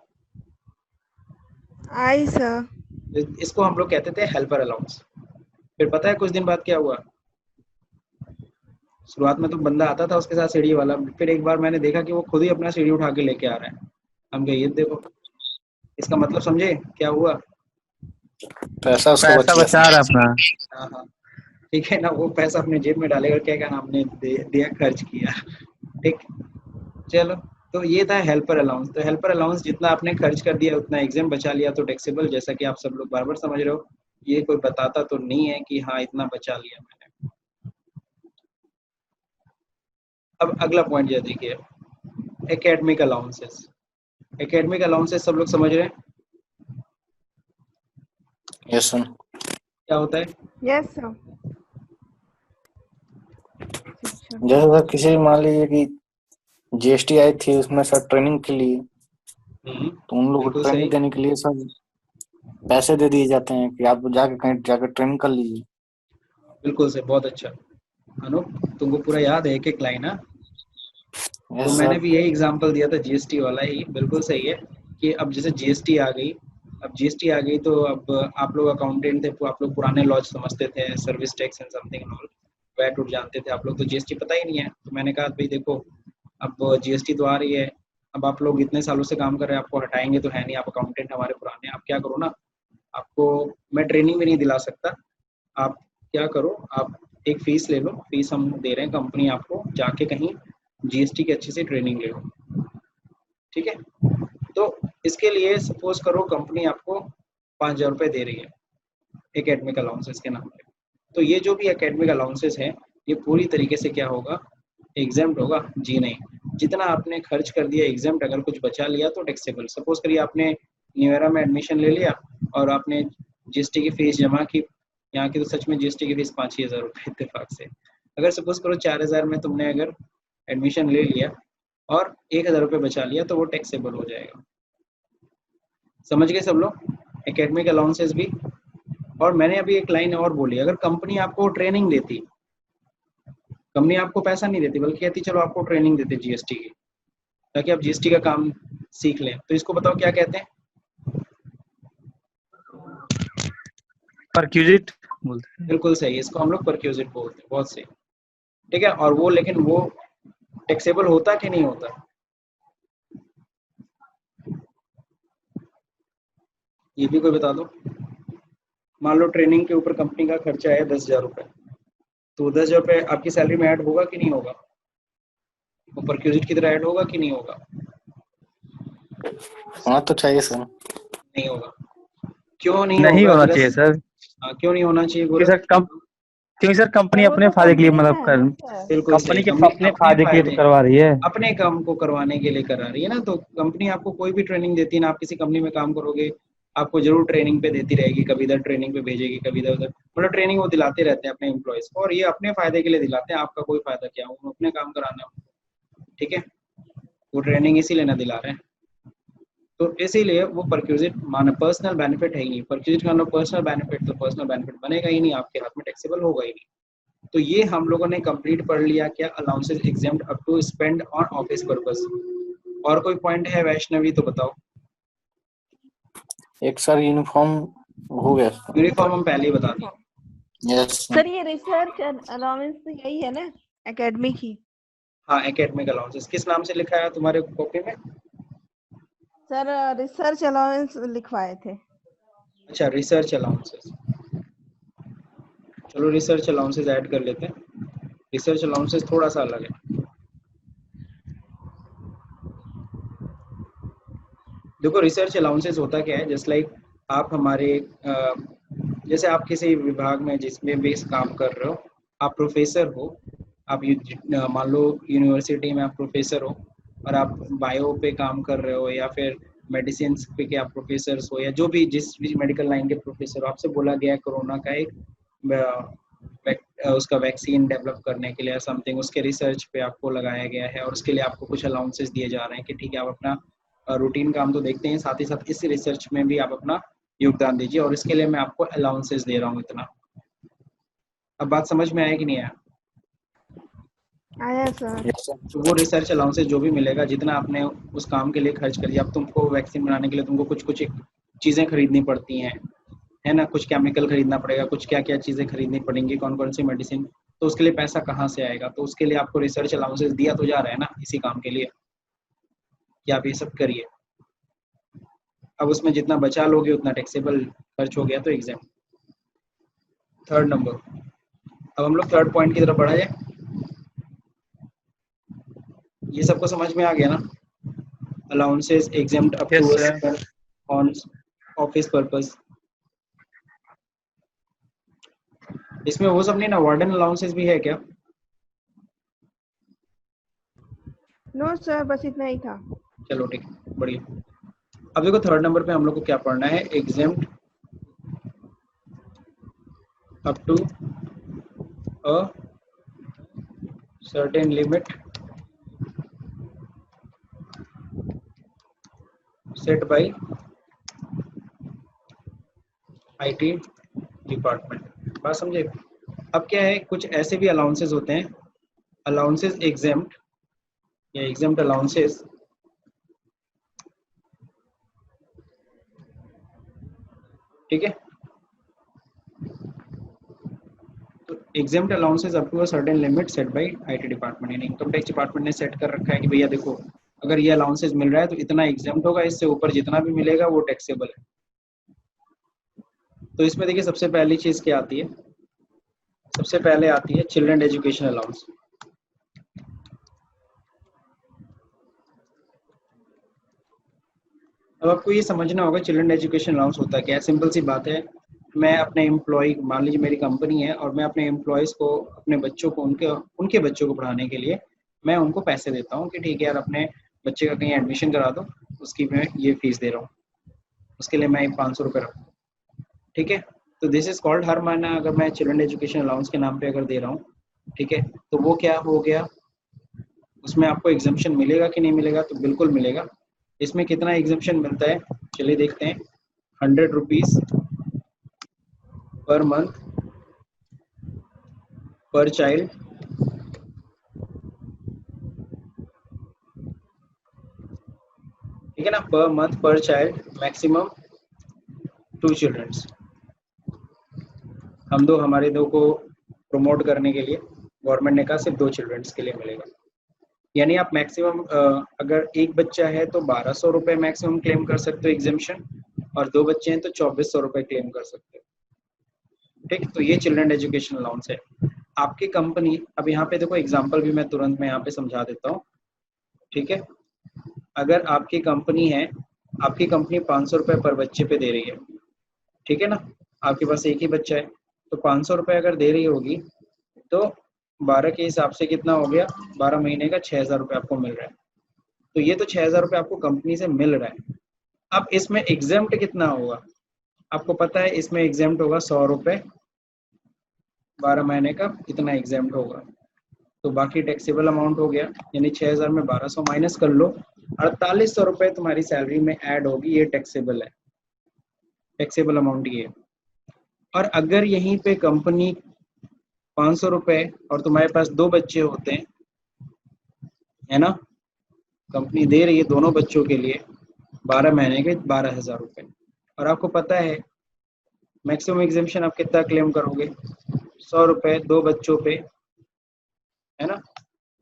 Speaker 2: आई सर।
Speaker 1: इसको हम लोग कहते थे हेल्पर अलाउंस। फिर पता है कुछ दिन बाद क्या हुआ, शुरुआत में तो बंदा आता था उसके साथ सीढ़ी वाला, फिर एक बार मैंने देखा कि वो खुद ही अपना सीढ़ी उठा के लेके आ रहा है। हम कहे ये देखो, इसका मतलब समझे क्या हुआ?
Speaker 3: पैसा उसका
Speaker 4: पैसा बचा रहा अपना।
Speaker 1: हाँ हाँ, ठीक है ना, वो पैसा अपने जेब में डालेगा, क्या क्या हमने दिया खर्च किया, ठीक। चलो, तो ये था हेल्पर अलाउंस। तो हेल्पर अलाउंस जितना आपने खर्च कर दिया उतना एग्जाम बचा लिया तो टैक्सेबल, जैसा कि आप सब लोग बार बार समझ रहे हो। ये कोई बताता तो नहीं है कि हाँ इतना बचा लिया मैंने। अब अगला पॉइंट ये देखिए, एकेडमिक अलाउंसेस। एकेडमिक अलाउंसेस सब लोग समझ रहे हैं
Speaker 3: यस सर।
Speaker 1: क्या होता है?
Speaker 2: Yes sir.
Speaker 3: जैसे सर किसी मान लीजिए कि जीएसटी आई थी उसमें सर ट्रेनिंग के लिए, तो उन लोगों को
Speaker 1: बिल्कुल
Speaker 3: ट्रेनिंग
Speaker 1: सही,
Speaker 3: देने के लिए सर पैसे दे दिए जाते हैं कि आप जाके कहीं जाकर ट्रेनिंग कर लीजिए।
Speaker 1: बिल्कुल सही, बहुत अच्छा। अनूप तुमको पूरा याद है एक एक लाइन? हाँ, तो
Speaker 3: यस
Speaker 1: मैंने
Speaker 3: सर।
Speaker 1: भी यही एग्जांपल दिया था जीएसटी वाला ही, बिल्कुल सही है कि अब जैसे जीएसटी आ गई, अब जीएसटी आ गई तो अब आप लोग अकाउंटेंट थे, आप लोग पुराने लॉज समझते थे, service tax and something and all, VAT उठ जानते थे आप लोग, तो जीएसटी पता ही नहीं है। तो मैंने कहा भाई देखो, अब जीएसटी तो आ रही है, अब आप लोग इतने सालों से काम कर रहे हैं, आपको हटाएंगे तो है नहीं, आप अकाउंटेंट हमारे पुराने, आप क्या करो ना, आपको मैं ट्रेनिंग भी नहीं दिला सकता, आप क्या करो, आप एक फीस ले लो, फीस हम दे रहे हैं कंपनी आपको, जाके कहीं जीएसटी की अच्छी सी ट्रेनिंग ले लो, ठीक है। तो इसके लिए सपोज करो कंपनी आपको 5,000 रुपये दे रही है एकेडमिक अलाउंसेस के नाम पे, तो ये जो भी एकेडमिक अलाउंसेस है ये पूरी तरीके से क्या होगा, एग्जाम्प्ट होगा? जी नहीं, जितना आपने खर्च कर दिया एग्जाम्प्ट, अगर कुछ बचा लिया तो टैक्सेबल। सपोज करिए आपने न्यू में एडमिशन ले लिया और आपने जीएसटी की फीस जमा की, यहाँ की तो सच में जीएसटी की फीस 5,000 रुपये इत्तेफाक से, अगर सपोज करो 4,000 में तुमने अगर एडमिशन ले लिया और 1,000 रुपये बचा लिया तो वो टैक्सेबल हो जाएगा। समझ गए सब लोग? एकेडमिक अलाउंसेस भी। और मैंने अभी एक लाइन और बोली, अगर कंपनी आपको ट्रेनिंग देती, कंपनी आपको पैसा नहीं देती बल्कि कहती चलो आपको ट्रेनिंग देते जीएसटी की, ताकि आप जीएसटी का काम सीख लें, तो इसको बताओ क्या कहते हैं?
Speaker 4: परक्यूजिट बोलते हैं।
Speaker 1: बिल्कुल सही, इसको हम लोग परक्यूजिट बोलते हैं, बहुत सही, ठीक है। और वो लेकिन वो टैक्सेबल होता कि नहीं होता? ये भी कोई बता दो। मान लो ट्रेनिंग के ऊपर कंपनी का खर्चा है 10,000 रुपये, तो 10,000 रुपये आपकी सैलरी में ऐड होगा कि नहीं होगा? वो परक्यूजिट की तरह ऐड होगा कि नहीं होगा?
Speaker 3: होना तो चाहिए सर।
Speaker 1: नहीं होगा। क्यों नहीं
Speaker 4: नहीं
Speaker 1: होगा
Speaker 4: होना
Speaker 1: जरा?
Speaker 4: चाहिए सर,
Speaker 1: हाँ, क्यों नहीं होना चाहिए
Speaker 4: क्योंकि
Speaker 1: गोरख?
Speaker 4: सर कंपनी
Speaker 2: सर वो
Speaker 4: अपने
Speaker 2: तो
Speaker 4: फायदे के लिए
Speaker 2: कंपनी का
Speaker 4: मतलब
Speaker 2: है
Speaker 4: कर,
Speaker 2: ना सर।
Speaker 1: बिल्कुल सही,
Speaker 4: कंपनी के
Speaker 1: कंपनी
Speaker 4: अपने
Speaker 1: अपने
Speaker 4: फायदे के लिए तो
Speaker 1: फायदे,
Speaker 4: करवा रही है।
Speaker 1: अपने काम को करवाने के लिए करा रही है ना, तो कंपनी आपको कोई भी ट्रेनिंग देती है ना, आप किसी कंपनी में काम करोगे आपको जरूर ट्रेनिंग पे देती रहेगी, कभी इधर ट्रेनिंग पे भेजेगी, कभी इधर उधर, मतलब ट्रेनिंग वो दिलाते रहते हैं अपने एम्प्लॉयज को, और ये अपने फायदे के लिए दिलाते हैं, आपका कोई फायदा क्या, वो अपने काम कराना है, ठीक है। वो ट्रेनिंग इसीलिए ना दिला रहे हैं, तो इसीलिए वो परक्यूजिट माना पर्सनल बेनिफिट है ही नहीं, परक्यूजिट का पर्सनल बेनिफिट, तो पर्सनल बेनिफिट बनेगा ही नहीं, आपके हाथ में टैक्सेबल होगा ही नहीं। तो ये हम लोगों ने कंप्लीट पढ़ लिया क्या, allowances exempt up to spend on office purpose. और कोई पॉइंट है वैष्णवी तो बताओ।
Speaker 3: एक सर यूनिफॉर्म हो गया सर।
Speaker 1: यूनिफॉर्म हम पहले ही बता दिए।
Speaker 3: यस
Speaker 2: सर ये रिसर्च अलाउंस तो यही है ना, एकेडमिक ही?
Speaker 1: हाँ, एकेडमिक अलाउंसेस किस नाम से लिखा है तुम्हारे कॉपी में?
Speaker 2: सर रिसर्च अलाउंस लिखवाए थे।
Speaker 1: अच्छा, रिसर्च अलाउंसेस, चलो रिसर्च अलाउंसेस ऐड कर लेते हैं। रिसर्च अलाउंसेस थोड़ा सा अलग है। देखो रिसर्च अलाउंसेस होता क्या है, जस्ट लाइक आप हमारे जैसे आप किसी विभाग में जिसमें भी काम कर रहे हो, आप प्रोफेसर हो, आप मान लो यूनिवर्सिटी में आप प्रोफेसर हो और आप बायो पे काम कर रहे हो या फिर मेडिसिन पे के आप प्रोफेसर हो या जो भी जिस भी मेडिकल लाइन के प्रोफेसर हो, आपसे बोला गया है कोरोना का एक उसका वैक्सीन डेवलप करने के लिए समथिंग, उसके रिसर्च पे आपको लगाया गया है और उसके लिए आपको कुछ अलाउंसेस दिए जा रहे हैं कि ठीक है आप अपना रूटीन काम तो देखते हैं, साथ ही साथ इस रिसर्च में भी आप अपना योगदान दीजिए और इसके लिए मैं आपको अलाउंसेस दे रहा हूँ इतना। अब बात समझ में आया कि नहीं आया?
Speaker 2: आया सर।
Speaker 1: तो वो रिसर्च अलाउंसेस जो भी मिलेगा, जितना आपने उस काम के लिए खर्च कर दिया, अब तुमको वैक्सीन बनाने के लिए तुमको कुछ कुछ चीज़ें खरीदनी पड़ती हैं, है ना, कुछ केमिकल खरीदना पड़ेगा, कुछ क्या क्या चीज़ें खरीदनी पड़ेंगी, कौन कौन सी मेडिसिन, तो उसके लिए पैसा कहाँ से आएगा? तो उसके लिए आपको रिसर्च अलाउंसेस दिया तो जा रहा है ना इसी काम के लिए कि आप ये सब करिए। अब उसमें जितना बचा लोगे उतना टैक्सेबल खर्च हो गया तो एग्जाम। थर्ड नंबर, अब हम लोग थर्ड पॉइंट की तरफ बढ़ा जाए। ये सबको समझ में आ गया ना? Allowances exempt up to
Speaker 4: yes
Speaker 1: a
Speaker 4: sir.
Speaker 1: certain on office purpose। इसमें वो सब नहीं ना, वार्डन अलाउंसेस भी है क्या?
Speaker 2: नो सर, बस इतना ही था।
Speaker 1: चलो ठीक है, बढ़िया। अब देखो थर्ड नंबर पे हम लोग को क्या पढ़ना है, exempt up to a certain limit set by IT department. बात समझे? अब क्या है, कुछ ऐसे भी अलाउंसेस होते हैं, अलाउंसेस exempt या exempt अलाउंसेस, ठीक है। तो exempt allowances up to a certain limit set by IT department, यानी इनकम टैक्स डिपार्टमेंट ने सेट कर रखा है कि भैया देखो अगर ये अलाउंसेस मिल रहा है तो इतना exempt होगा, इससे ऊपर जितना भी मिलेगा वो टैक्सेबल है। तो इसमें देखिए सबसे पहली चीज क्या आती है, सबसे पहले आती है चिल्ड्रन एजुकेशन अलाउंस। अब आपको ये समझना होगा चिल्ड्रन एजुकेशन अलाउंस होता है क्या है। सिंपल सी बात है, मैं अपने एम्प्लॉय, मान लीजिए मेरी कंपनी है और मैं अपने एम्प्लॉयज़ को, अपने बच्चों को, उनके बच्चों को पढ़ाने के लिए मैं उनको पैसे देता हूँ कि ठीक है यार अपने बच्चे का कहीं एडमिशन करा दो, उसकी मैं ये फीस दे रहा हूँ, उसके लिए मैं 500 रुपये रखूँ, ठीक है। तो दिस इज कॉल्ड, हर महीना अगर मैं चिल्ड्रन एजुकेशन अलाउंस के नाम पे अगर दे रहा हूँ, ठीक है, तो वो क्या हो गया, उसमें आपको एग्जम्पशन मिलेगा कि नहीं मिलेगा? तो बिल्कुल मिलेगा। इसमें कितना एग्जम्पशन मिलता है, चलिए देखते हैं। 100 रुपीज पर मंथ पर चाइल्ड, ठीक है ना, पर मंथ पर चाइल्ड, मैक्सिमम 2 चिल्ड्रंस। हमारे दो को प्रमोट करने के लिए गवर्नमेंट ने कहा सिर्फ 2 चिल्ड्रंस के लिए मिलेगा, यानी आप मैक्सिमम अगर एक बच्चा है तो 1200 रुपये मैक्सिमम क्लेम कर सकते हो एग्जामेशन, और 2 बच्चे हैं तो 2400 रुपये क्लेम कर सकते हो, ठीक। तो ये चिल्ड्रन एजुकेशन अलाउंस है। आपकी कंपनी, अब यहाँ पे देखो एग्जांपल भी मैं तुरंत में यहाँ पे समझा देता हूँ, ठीक है। अगर आपकी कंपनी है, आपकी कंपनी 500 रुपये पर बच्चे पे दे रही है, ठीक है ना, आपके पास एक ही बच्चा है, तो 500 रुपये अगर दे रही होगी तो 12 के हिसाब से कितना हो गया, 12 महीने का 6000 रुपये आपको मिल रहा है। तो ये तो 6000 रुपये आपको कंपनी से मिल रहा है। अब इसमें एग्जाम्प्ट कितना होगा आपको पता है, इसमें एग्जाम्प्ट होगा 100 रुपये, 12 महीने का इतना एग्जाम्प्ट होगा, तो बाकी टैक्सेबल अमाउंट हो गया, यानी 6000 में 1200 माइनस कर लो, 4800 रुपये तुम्हारी सैलरी में ऐड होगी, ये टैक्सेबल है, टैक्सेबल अमाउंट ये है। और अगर यहीं पे कंपनी 500 रुपये और तुम्हारे पास 2 बच्चे होते हैं, है ना, कंपनी दे रही है दोनों बच्चों के लिए 12 महीने के 12,000 रुपये, और आपको पता है मैक्सिमम एग्जाम्पशन आप कितना क्लेम करोगे, 100 रुपये 2 बच्चों पे, है ना,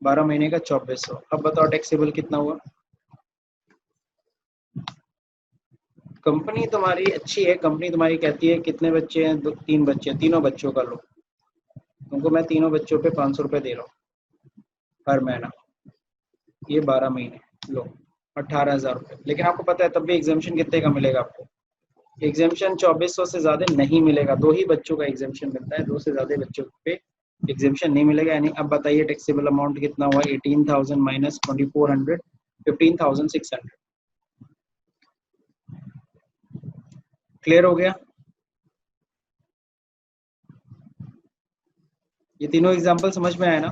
Speaker 1: 12 महीने का 2400। अब बताओ टैक्सेबल कितना हुआ? कंपनी तुम्हारी अच्छी है, कंपनी तुम्हारी कहती है कितने बच्चे हैं, 3 बच्चे, तीनों बच्चों का लो, तुमको मैं तीनों बच्चों पे 500 रुपये दे रहा हूँ हर महीना, ये 12 महीने लो, 18,000 रुपये। लेकिन आपको पता है तब भी एग्जाम्पशन कितने का मिलेगा आपको, एग्जेम्पशन 2400 से ज्यादा नहीं मिलेगा, 2 ही बच्चों का एग्जेम्पशन मिलता है, 2 से ज्यादा बच्चों पे एग्जेम्पशन नहीं मिलेगा। यानी अब बताइए टैक्सेबल अमाउंट कितना हुआ, 18,000 माइनस 2400, 15,600। क्लियर हो गया? ये तीनों एग्जाम्पल समझ में आया ना?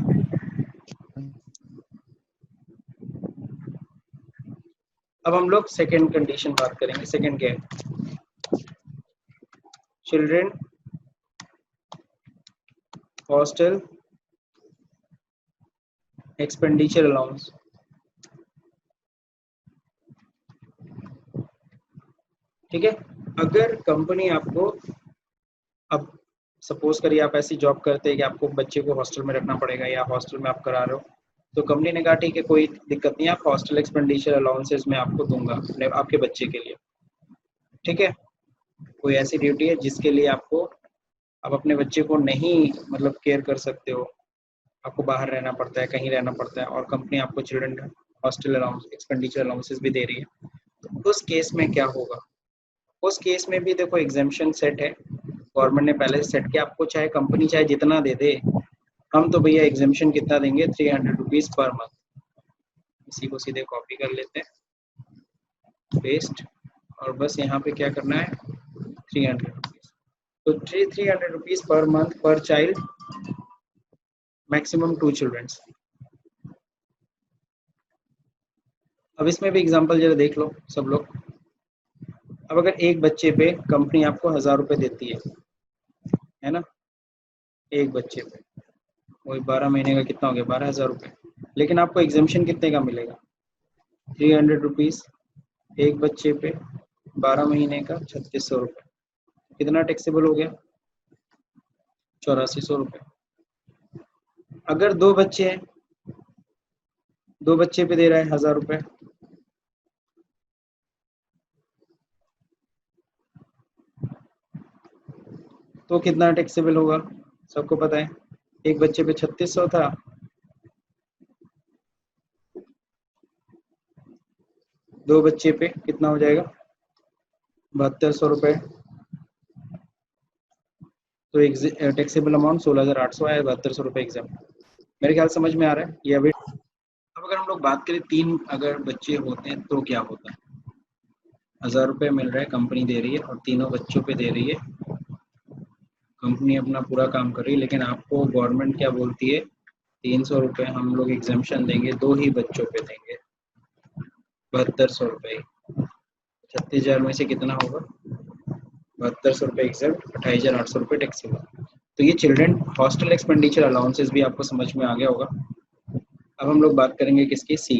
Speaker 1: अब हम लोग सेकेंड कंडीशन बात करेंगे। सेकेंड क्या है? Children hostel expenditure allowance. ठीक है, अगर कंपनी आपको, अब सपोज करिए आप ऐसी जॉब करते हैं कि आपको बच्चे को हॉस्टल में रखना पड़ेगा या हॉस्टल में आप करा रहे हो, तो कंपनी ने कहा ठीक है कोई दिक्कत नहीं है, आप हॉस्टल एक्सपेंडिचर अलाउंसेस मैं आपको दूंगा आपके बच्चे के लिए। ठीक है, कोई ऐसी ड्यूटी है जिसके लिए आपको, आप अपने बच्चे को नहीं मतलब केयर कर सकते हो, आपको बाहर रहना पड़ता है, कहीं रहना पड़ता है, और कंपनी आपको children hostel allowance expenditure allowances भी दे रही है, तो उस केस में क्या होगा? उस केस में भी देखो एग्जाम्पशन सेट है, गवर्नमेंट ने पहले से सेट किया, आपको चाहे कंपनी चाहे जितना दे दे, हम तो भैया एग्जाम्पशन कितना देंगे, 300 रुपीज पर मंथ। इसी को सीधे कॉपी कर लेते हैं, पेस्ट, और बस यहाँ पे क्या करना है, 300 रुपीज। तो 300 रुपीज पर मंथ पर चाइल्ड, मैक्सिमम 2 चिल्ड्रंस। अब इसमें भी एग्जांपल जरा देख लो सब लोग। अब अगर एक बच्चे पे कंपनी आपको 1000 रुपये देती है ना, एक बच्चे पे, वही 12 महीने का कितना हो गया, 12,000 रुपये। लेकिन आपको एग्जाम्पशन कितने का मिलेगा, 300 रुपीज एक बच्चे पे, 12 महीने का 3600 रुपये। कितना टैक्सेबल हो गया, 8400 रुपये। अगर 2 बच्चे हैं, 2 बच्चे पे दे रहा है 1000 रुपये, तो कितना टैक्सेबल होगा, सबको पता है, एक बच्चे पे 3600 था, 2 बच्चे पे कितना हो जाएगा, 7200 रुपये। तो टैक्सेबल अमाउंट 16,800 आया, 7200 रुपये एग्जाम। मेरे ख्याल समझ में आ रहा है ये अभी। अब अगर हम लोग बात करें 3 अगर बच्चे होते हैं तो क्या होता है, 1000 रुपये मिल रहा है, कंपनी दे रही है और तीनों बच्चों पे दे रही है, कंपनी अपना पूरा काम कर रही है, लेकिन आपको गवर्नमेंट क्या बोलती है, 300 रुपये हम लोग एग्जाम्पशन देंगे, 2 ही बच्चों पे देंगे, 7200 रुपये। 36,000 में से कितना होगा, 7200 रुपये एग्जाम्प्ट, 28,800 रुपये टैक्सेबल। तो ये चिल्ड्रन हॉस्टल एक्सपेंडिचर अलाउंसेस भी आपको समझ में आ गया होगा। अब हम लोग बात करेंगे किसकी, सी।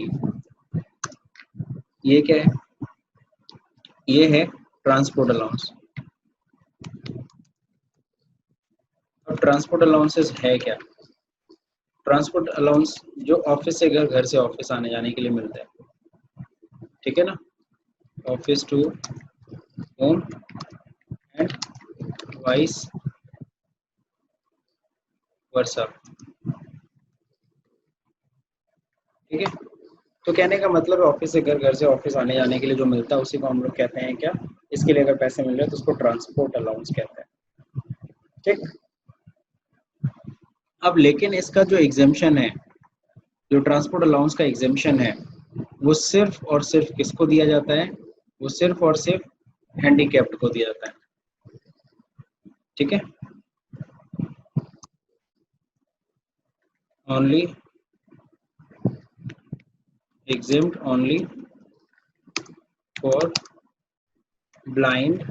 Speaker 1: ये क्या है, ये है ट्रांसपोर्ट अलाउंस। अब ट्रांसपोर्ट अलाउंसेस है क्या, ट्रांसपोर्ट अलाउंस जो ऑफिस से घर, घर से ऑफिस आने जाने के लिए मिलता है, ठीक है ना, office to home and vice versa. ठीक है, तो कहने का मतलब है ऑफिस से घर, घर से ऑफिस आने जाने के लिए जो मिलता है उसी को हम लोग कहते हैं क्या, इसके लिए अगर पैसे मिल रहे हैं तो उसको ट्रांसपोर्ट अलाउंस कहते हैं। ठीक, अब लेकिन इसका जो एग्जेम्पशन है, जो ट्रांसपोर्ट अलाउंस का एग्जेम्पशन है, वो सिर्फ और सिर्फ किसको दिया जाता है, वो सिर्फ और सिर्फ हैंडीकैप्ड को दिया जाता है। ठीक है, only exempt only for blind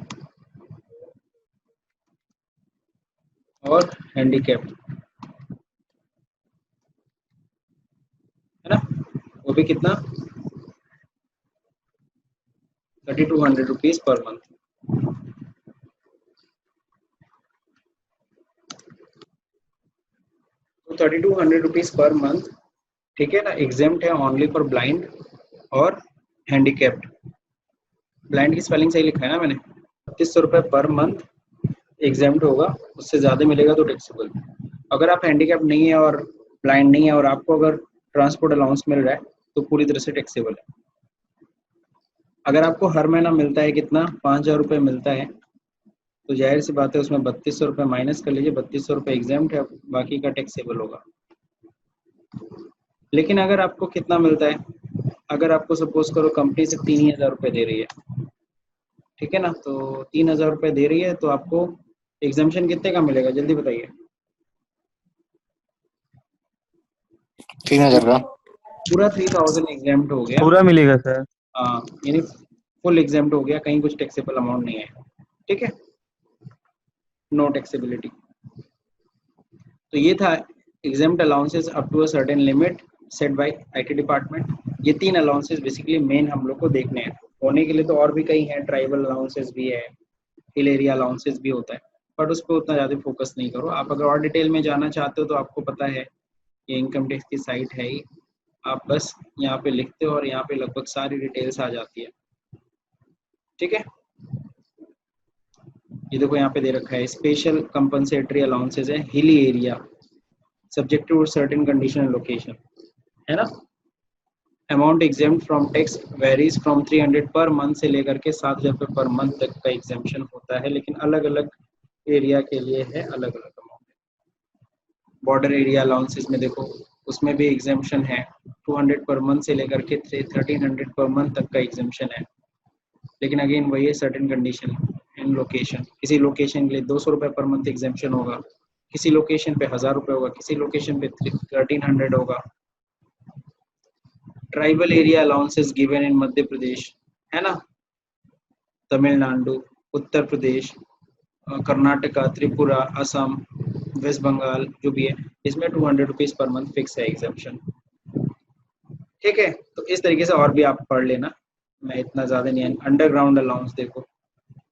Speaker 1: और handicapped, है ना, वो भी कितना, 3200 रुपीज पर मंथ। तो 3200 रुपीज पर मंथ, ठीक है ना, एग्जेम्प्ट है ओनली फॉर ब्लाइंड और हैंडीकैप्ड। ब्लाइंड की स्पेलिंग सही लिखा है ना मैंने, 3200 रुपये पर मंथ एग्जेम्प्ट होगा, उससे ज़्यादा मिलेगा तो टैक्सेबल। अगर आप हैंडीकैप नहीं है और ब्लाइंड नहीं है और आपको अगर ट्रांसपोर्ट अलाउंस मिल रहा है तो पूरी तरह से टैक्सेबल है। अगर आपको हर महीना मिलता है कितना 5,000 रुपये मिलता है, तो जाहिर सी बात है उसमें 3200 रुपये माइनस कर लीजिए, 3200 रुपये एग्जाम्प्ट है, बाकी का टैक्सेबल होगा। लेकिन अगर आपको कितना मिलता है, अगर आपको सपोज करो कंपनी से 3,000 रुपये दे रही है, ठीक है ना, तो 3,000 रुपये दे रही है, तो आपको एग्जाम्पशन कितने का मिलेगा जल्दी बताइए।
Speaker 3: 3,000 का
Speaker 1: पूरा 3,000 एग्जाम्प्ट हो गया।
Speaker 4: पूरा मिलेगा सर।
Speaker 1: हाँ, यानी फुल एग्जाम्प्ट हो गया, कहीं कुछ टैक्सेबल अमाउंट नहीं है, ठीक है, नो टैक्सेबिलिटी। तो ये था exempt allowances up to a certain limit set by IT department. ये 3 अलाउंसेस बेसिकली मेन हम लोग को देखने हैं। होने के लिए तो और भी कई हैं, ट्राइबल अलाउंसेस भी है, हिल एरिया अलाउंसेस भी होता है, बट उस पर उतना ज़्यादा फोकस नहीं करो। आप अगर और डिटेल में जाना चाहते हो तो आपको पता है ये इनकम टैक्स की साइट है ही, आप बस यहाँ पे लिखते हो और यहाँ पे लगभग सारी डिटेल्स आ जाती है, ठीक है। ये देखो यहाँ पे दे रखा है स्पेशल कंपनसेटरी अलाउंसेस है hilly area subject to certain condition and location, है ना। Amount exempt from tax varies from 300 per month से लेकर के 7,000 रुपये पर मंथ तक का एग्जाम्पशन होता है, लेकिन अलग अलग एरिया के लिए है अलग अलग अमाउंट। बॉर्डर एरिया अलाउंसेस में देखो उसमें भी एग्जाम्पशन है, 200 पर मंथ से लेकर के 1300 पर मंथ तक का एग्जाम्पशन है, लेकिन अगेन वही है सर्टेन कंडीशन एंड लोकेशन। किसी लोकेशन के लिए 200 रुपये पर मंथ एग्जाम्पशन होगा, किसी लोकेशन पे 1,000 रुपये होगा, किसी लोकेशन पे 1300 होगा। Tribal area allowances given in Madhya Pradesh, है ना, तमिलनाडु, उत्तर प्रदेश, कर्नाटका, त्रिपुरा, असम, वेस्ट बंगाल, जो भी है, इसमें 200 रुपीज़ पर मंथ फिक्स है एग्जाम्पशन, ठीक है। तो इस तरीके से और भी आप पढ़ लेना, मैं इतना ज़्यादा नहीं। अंडरग्राउंड अलाउंस देखो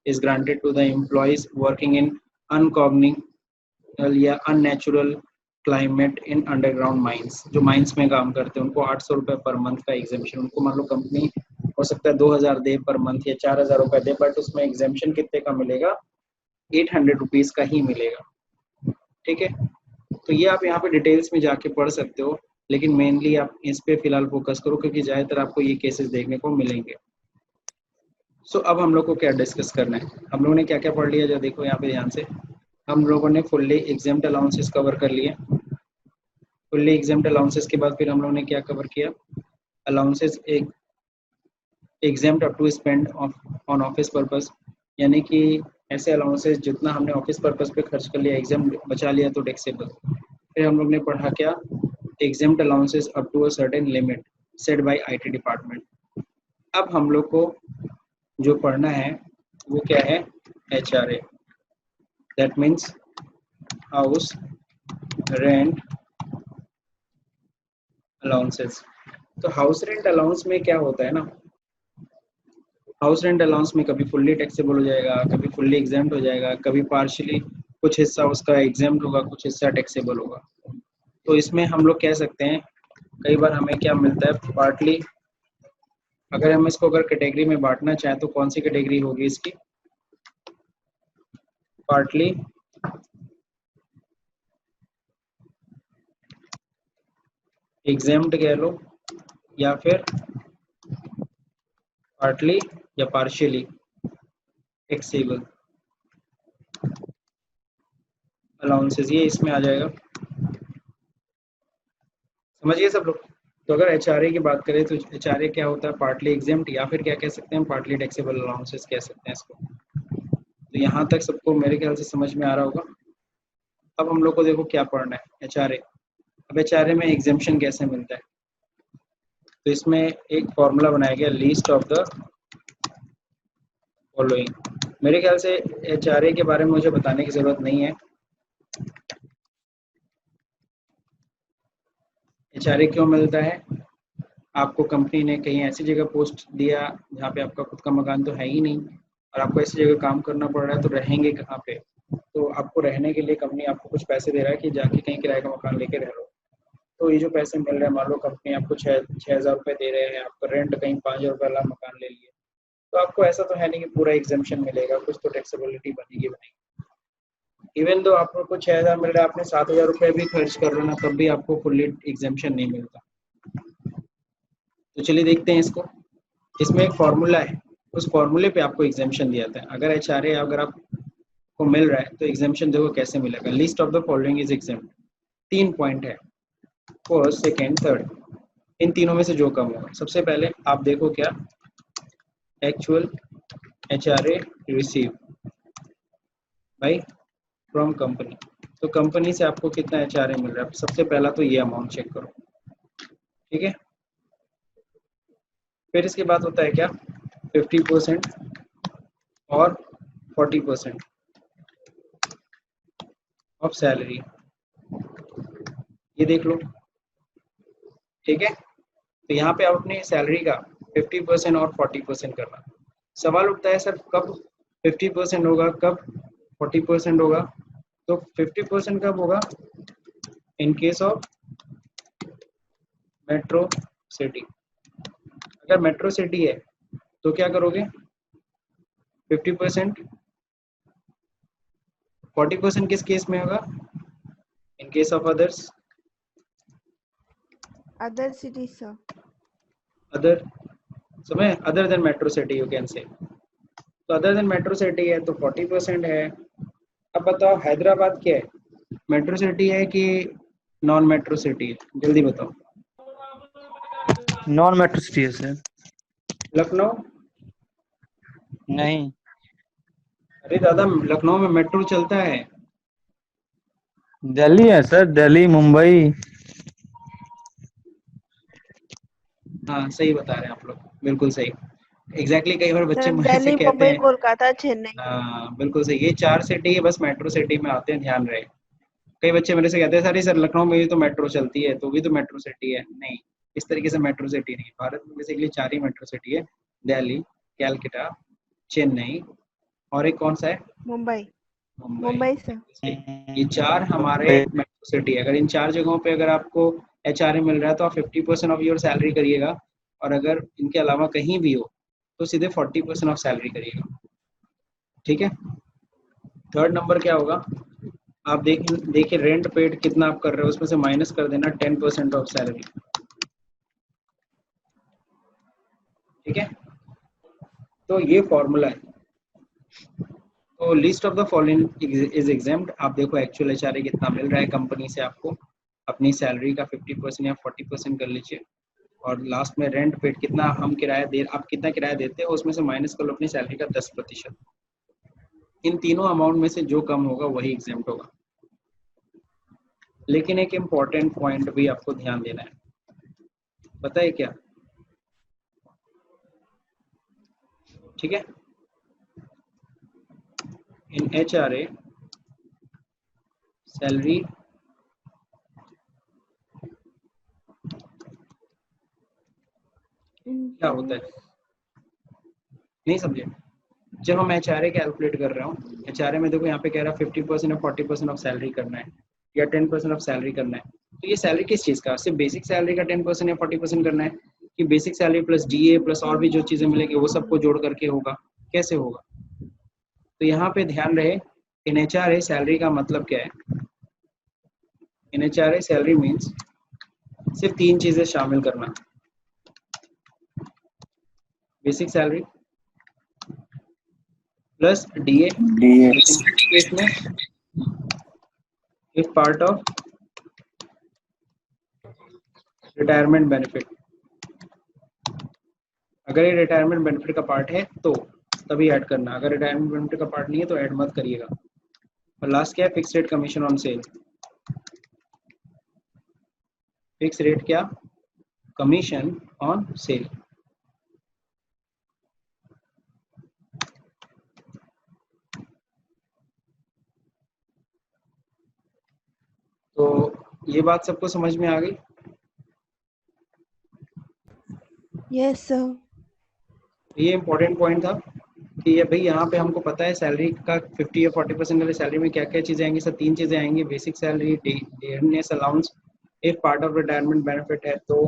Speaker 1: is granted to the employees working in uncognizable या unnatural climate in underground mines। जो माइंस में काम करते हैं उनको 800 रुपये पर मंथ का एग्जाम्पशन। उनको मान लो कंपनी हो सकता है 2,000 दे पर मंथ या 4,000 रुपये दे, बट उसमें एग्जाम्पशन कितने का मिलेगा, 800 रुपीज़ का ही मिलेगा, ठीक है। तो ये आप यहाँ पे डिटेल्स में जाके पढ़ सकते हो, लेकिन मेनली आप इस पे फिलहाल फोकस करो क्योंकि ज़्यादातर आपको ये केसेस देखने को मिलेंगे। सो अब हम लोग को क्या डिस्कस करना है, हम लोगों ने क्या क्या पढ़ लिया, जो देखो यहाँ पे ध्यान से, हम लोगों ने फुल्ली एग्जाम्प्ट अलाउंसेस कवर कर लिए। फुल्ली एग्जाम्प्ट अलाउंसेस के बाद फिर हम लोगों ने क्या कवर किया, अलाउंसेस एक exempt up to spend on office purpose, यानी कि ऐसे अलाउंसेस जितना हमने ऑफिस पर्पस पे खर्च कर लिया, एग्जाम्प्ट बचा लिया तो टैक्सेबल। फिर हम लोग ने पढ़ा क्या, exempt allowances up to a certain limit set by IT department. अब हम लोग को जो पढ़ना है वो क्या है, HRA, that means house rent allowances. तो हाउस रेंट अलाउंस में क्या होता है ना, हाउस रेंट अलाउंस में कभी फुल्ली टैक्सेबल हो जाएगा, कभी फुल्ली एग्जाम्प्ट हो जाएगा, कभी पार्शियली कुछ हिस्सा उसका एग्जाम्प्ट होगा, कुछ हिस्सा टैक्सेबल होगा। तो इसमें हम लोग कह सकते हैं कई बार हमें क्या मिलता है, पार्टली, अगर हम इसको अगर कैटेगरी में बांटना चाहें तो कौन सी कैटेगरी होगी इसकी, पार्टली एग्जाम्प्ट कह लो, या फिर पार्टली या पार्शियली टैक्सेबल अलाउंसेस, ये इसमें आ जाएगा। समझिए सब लोग। तो अगर HRA की बात करें तो HRA क्या होता है, पार्टली एग्जाम्प्ट, या फिर क्या कह सकते हैं, पार्टली टैक्सेबल अलाउंसेस कह सकते हैं इसको। तो यहाँ तक सबको मेरे ख्याल से समझ में आ रहा होगा। अब हम लोग को देखो क्या पढ़ना है, HRA। अब HRA में एग्जाम्पशन कैसे मिलता है, तो इसमें एक फॉर्मूला बनाया गया, लीस्ट ऑफ द फॉलोइंग। मेरे ख्याल से HRA के बारे में मुझे बताने की जरूरत नहीं है। HRA क्यों मिलता है, आपको कंपनी ने कहीं ऐसी जगह पोस्ट दिया जहाँ पे आपका खुद का मकान तो है ही नहीं, और आपको ऐसी जगह काम करना पड़ रहा है, तो रहेंगे कहाँ पे, तो आपको रहने के लिए कंपनी आपको कुछ पैसे दे रहा है कि जाके कहीं किराए का मकान लेके रह लो। तो ये जो पैसे मिल रहे हैं, मान लो कंपनी आपको 6,000 रुपये दे रहे हैं, आपका रेंट कहीं 5,000 रुपये वाला मकान ले लिए, तो आपको ऐसा तो है नहीं कि पूरा एग्जाम्पशन मिलेगा, कुछ तो टैक्सेबिलिटी बनेगी। इवन तो आपको 6,000 मिल रहा है, आपने 7,000 रुपये भी खर्च कर रहे ना, तब भी आपको फुल्ली एग्जाम्पशन नहीं मिलता। तो चलिए देखते हैं इसको। इसमें एक फॉर्मूला है, उस फॉर्मूले पे आपको एग्जाम्शन दिया था। अगर एचआरए अगर आपको मिल रहा है तो एग्जाम्शन देखो कैसे मिलेगा। List of the following is exempt, 3 point है, फर्स्ट सेकेंड थर्ड, इन तीनों में से जो कम होगा। सबसे पहले आप देखो क्या, actual HRA receive by from company, तो कंपनी से आपको कितना एचआरए मिल रहा है। सबसे पहला तो ये अमाउंट चेक करो, ठीक है। फिर इसके बाद होता है क्या, 50% और 40% ऑफ सैलरी, ये देख लो, ठीक है। तो यहाँ पे आप अपनी सैलरी का 50% और 40% करना। सवाल उठता है सर कब 50% होगा, कब 40% होगा। तो 50% कब होगा, in case of metro city. अगर मेट्रो सिटी है तो क्या करोगे, 50%। 40% किस केस में होगा, in case of others,
Speaker 2: other city sir.
Speaker 1: Other समय, other than metro city you can say. तो अदर देन मेट्रो सिटी है तो 40% है। अब बताओ हैदराबाद क्या है, मेट्रो सिटी है कि नॉन मेट्रो सिटी है, जल्दी बताओ।
Speaker 4: नॉन मेट्रो सिटी है सर।
Speaker 1: लखनऊ,
Speaker 4: नहीं,
Speaker 1: अरे दादा लखनऊ में मेट्रो चलता है।
Speaker 4: दिल्ली है सर, दिल्ली मुंबई।
Speaker 1: हाँ सही बता रहे हैं आप लोग, बिल्कुल सही, एग्जैक्टली। कई बार बच्चे
Speaker 2: सर
Speaker 1: मुझे से
Speaker 2: दिल्ली
Speaker 1: कहते
Speaker 2: मुंबई
Speaker 1: हैं,
Speaker 2: कोलकाता चेन्नई।
Speaker 1: हाँ बिल्कुल सही, ये 4 सिटी है बस मेट्रो सिटी में आते हैं, ध्यान रहे। कई बच्चे मेरे से कहते हैं सर सर लखनऊ में भी तो मेट्रो चलती है, तो भी तो मेट्रो सिटी है। नहीं, इस तरीके से मेट्रो सिटी नहीं। भारत में बेसिकली 4 ही मेट्रो सिटी है, दिल्ली, कैलकाटा, चेन्नई, और एक कौन सा है,
Speaker 2: मुंबई।
Speaker 1: मुंबई।
Speaker 2: मुंबई सर।
Speaker 1: ये 4 हमारे मेट्रो सिटी है। अगर इन 4 जगहों पे अगर आपको एचआरए मिल रहा है तो आप 50% ऑफ योर सैलरी करिएगा, और अगर इनके अलावा कहीं भी हो तो सीधे 40% ऑफ सैलरी करिएगा, ठीक है। थर्ड नंबर क्या होगा, आप देखिए रेंट पेड कितना आप कर रहे हो, उसमें से माइनस कर देना 10% ऑफ सैलरी, ठीक है। तो ये फॉर्मूला है। तो list of the following is exempt, आप देखो एक्चुअल एचआरए कितना मिल रहा है कंपनी से आपको, अपनी सैलरी का 50% या 40% कर लीजिए, और लास्ट में रेंट पेड कितना हम किराया दे, आप कितना किराया देते हो उसमें से माइनस कर लो अपनी सैलरी का 10%। इन तीनों अमाउंट में से जो कम होगा वही एग्जाम्प्ट होगा। लेकिन एक इम्पॉर्टेंट पॉइंट भी आपको ध्यान देना है, पता है क्या, ठीक है। इन एचआरए सैलरी क्या होता है, नहीं समझे। जब हम एचआरए कैलकुलेट कर रहा हूँ, एचआरए में देखो यहाँ पे कह रहा है 50% या 40% ऑफ सैलरी करना है, या 10% ऑफ सैलरी करना है। तो ये सैलरी किस चीज़ का, सिर्फ बेसिक सैलरी का 10% या 40% करना है, कि basic salary plus DA plus और भी जो चीज़ें मिलेंगी वो सबको जोड़ करके होगा, कैसे होगा। तो यहाँ पे ध्यान रहे, इन एचआरए सैलरी का मतलब क्या है। इन एचआरए सैलरी मीन्स सिर्फ 3 चीज़ें शामिल करना, basic salary plus DA, case में if part of retirement benefit, अगर ये रिटायरमेंट बेनिफिट का पार्ट है तो तभी ऐड करना, अगर रिटायरमेंट बेनिफिट का पार्ट नहीं है तो ऐड मत करिएगा। और लास्ट क्या है, fix rate commission on sale. Fix rate क्या, कमीशन ऑन सेल। तो ये बात सबको समझ में आ गई।
Speaker 2: Yes sir.
Speaker 1: ये इंपॉर्टेंट पॉइंट था कि ये भाई यहाँ पे हमको पता है सैलरी का 50 या 40% वाली सैलरी में क्या क्या चीज़ें आएंगी। सब 3 चीज़ें आएंगी, basic salary, dearness allowance, if part of retirement benefit है तो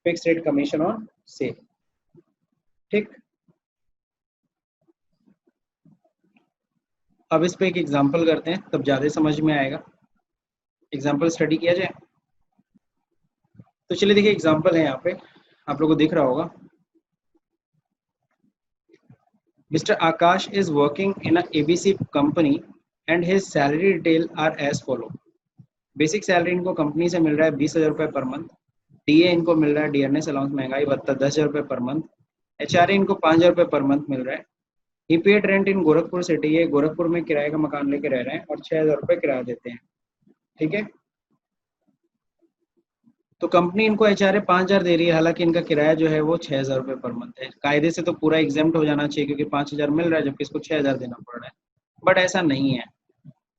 Speaker 1: fix rate commission on sale, ठीक। अब इस पे एक एग्जांपल करते हैं तब ज़्यादा समझ में आएगा। एग्जांपल स्टडी किया जाए तो चलिए देखिए, एग्जांपल है यहाँ पे आप लोगों को दिख रहा होगा। Mr. Akash is working in a ABC company and his salary detail are as follow. Basic salary इनको कंपनी से मिल रहा है 20,000 रुपये पर मंथ। डीए इनको मिल रहा है डीएनएस अलाउंस महंगाई भत्ता 10,000 रुपये पर मंथ। एचआरए इनको 5,000 रुपये पर मंथ मिल रहा है। ही पेड रेंट इन गोरखपुर सिटी, ये गोरखपुर में किराए का मकान लेके रह रहे हैं और 6,000 रुपये किराया देते हैं। ठीक है, तो कंपनी इनको एचआरए 5,000 दे रही है, हालांकि इनका किराया जो है वो 6,000 रुपये पर मंथ है। कायदे से तो पूरा एग्जाम्प्ट हो जाना चाहिए क्योंकि 5,000 मिल रहा है जबकि इसको 6,000 देना पड़ रहा है, बट ऐसा नहीं है।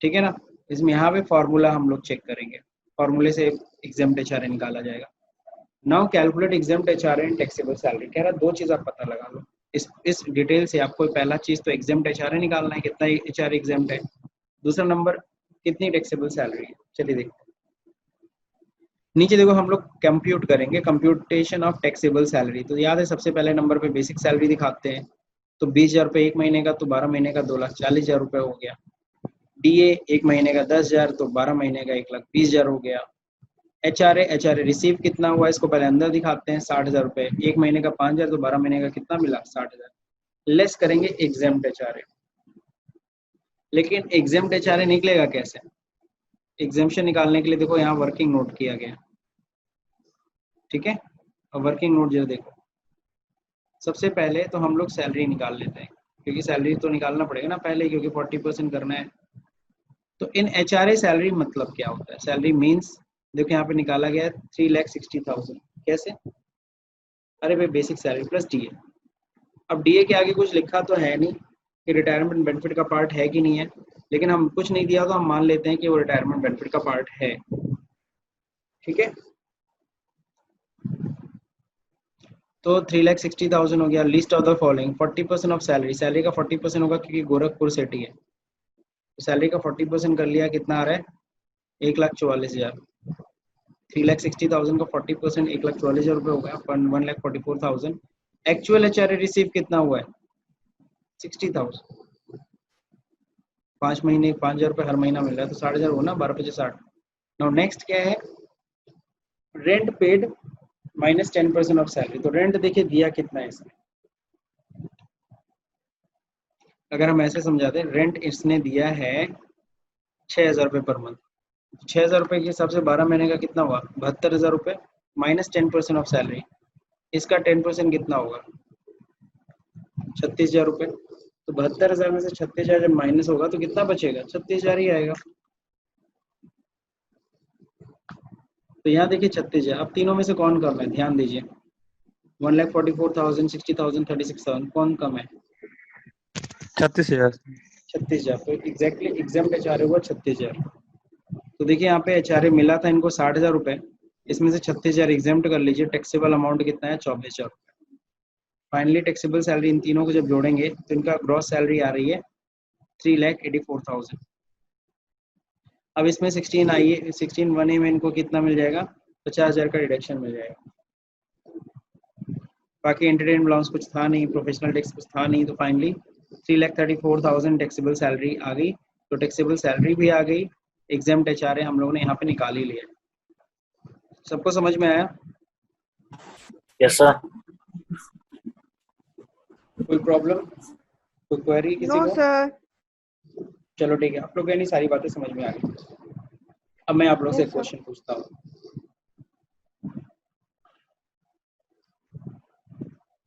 Speaker 1: ठीक है ना, इसमें यहाँ पे फॉर्मूला हम लोग चेक करेंगे, फॉर्मूले से एग्जाम्प्ट एचआरए निकाला जाएगा। Now calculate exempt HRA and taxable salary. कह रहा है दो चीज आप पता लगा लो इस डिटेल से। आपको पहला चीज तो एग्जाम्प्ट एचआरए निकालना है, कितना एचआरए एग्जाम्प्ट है। दूसरा नंबर कितनी टैक्सेबल सैलरी है। चलिए देखते, नीचे देखो हम लोग कंप्यूट करेंगे, कंप्यूटेशन ऑफ टैक्सेबल सैलरी। तो याद है सबसे पहले नंबर पे बेसिक सैलरी दिखाते हैं, तो 20,000 रुपये एक महीने का, तो 12 महीने का 2,40,000 रुपये हो गया। डीए एक महीने का 10,000, तो 12 महीने का 1,20,000 हो गया। एचआरए रिसीव कितना हुआ इसको पहले अंदर दिखाते हैं, 60,000 रुपये। एक महीने का 5,000, तो 12 महीने का कितना मिला 60,000। लेस करेंगे एग्जाम्प्ट एचआरए, लेकिन एग्जाम्प्ट एचआरए निकलेगा कैसे। एग्जाम्पशन निकालने के लिए देखो यहाँ वर्किंग नोट किया गया। ठीक है, और वर्किंग नोट जो देखो, सबसे पहले तो हम लोग सैलरी निकाल लेते हैं क्योंकि सैलरी तो निकालना पड़ेगा ना पहले, क्योंकि 40% करना है। तो इन एचआरए सैलरी मतलब क्या होता है। सैलरी मीन्स देखो यहाँ पे निकाला गया है 3,60,000। कैसे, अरे भाई बेसिक सैलरी प्लस डीए। अब डीए के आगे कुछ लिखा तो है नहीं कि रिटायरमेंट बेनिफिट का पार्ट है कि नहीं है, लेकिन हम कुछ नहीं दिया तो हम मान लेते हैं कि वो रिटायरमेंट बेनिफिट का पार्ट है। ठीक है, तो 3,60,000 हो गया। List of the following 40% of salary, salary का 40% होगा क्योंकि गोरखपुर सिटी है, तो सैलरी का 40% कर लिया, कितना आ रहा है 1,44,000। 3,60,000 का 40% 1,44,000 रुपये हो गया, 1,44,000। एक्चुअल एचआरए रिसीव कितना हुआ है 60,000। 5 महीने 5,000 रुपये हर महीना मिल रहा है, तो 60,000 हो ना, 12×5 = 60। नाउ नेक्स्ट क्या है, rent paid minus 10% of salary. तो रेंट देखिए दिया कितना है इसमें, अगर हम ऐसे समझाते हैं, रेंट इसने दिया है 6,000 रुपये पर मंथ। 6,000 रुपये के हिसाब से 12 महीने का कितना हुआ 72,000 रुपये माइनस 10% ऑफ सैलरी। इसका 10% कितना होगा 36,000 रुपये। तो 72,000 में से 36,000 जब माइनस होगा तो कितना बचेगा 36,000 ही आएगा। तो यहाँ देखिए 36,000। अब तीनों में से कौन कम है, ध्यान दीजिए। 1,44,000, 60,000, 36,000, कौन कम है
Speaker 4: 36,000।
Speaker 1: 36,000। तो एग्जैक्टली एग्जाम्प्ट एचआरए हुआ 36,000। तो देखिए यहाँ पे एचआरए मिला था इनको 60,000 रुपये, इसमें से 36,000 एग्जाम्प्ट कर लीजिए। टैक्सेबल अमाउंट कितना है 24,000 रुपये। फाइनली टैक्सेबल सैलरी इन तीनों को जब जोड़ेंगे तो इनका ग्रॉस सैलरी आ रही है 3,84,000। अब इसमें 16 आइए, 16(1)(a) में इनको कितना मिल जाएगा 50,000 का डिडक्शन मिल जाएगा। बाकी एंटरटेनमेंट अलाउंस कुछ था नहीं, प्रोफेशनल टैक्स कुछ था नहीं, तो फाइनली 3,34,000 टैक्सेबल सैलरी आ गई। तो टैक्सेबल सैलरी भी आ गई, एग्जाम्प्ट एचआरए हम लोगों ने यहाँ पे निकाल ही लिया। सबको समझ में आया?
Speaker 3: Yes sir.
Speaker 1: कोई प्रॉब्लम, कोई क्वेरी किसी
Speaker 2: नो
Speaker 1: को?
Speaker 2: सर।
Speaker 1: चलो ठीक है, आप लोग यानी सारी बातें समझ में आ गई। अब मैं आप लोग से
Speaker 2: Yes, sir.
Speaker 1: क्वेश्चन पूछता हूँ।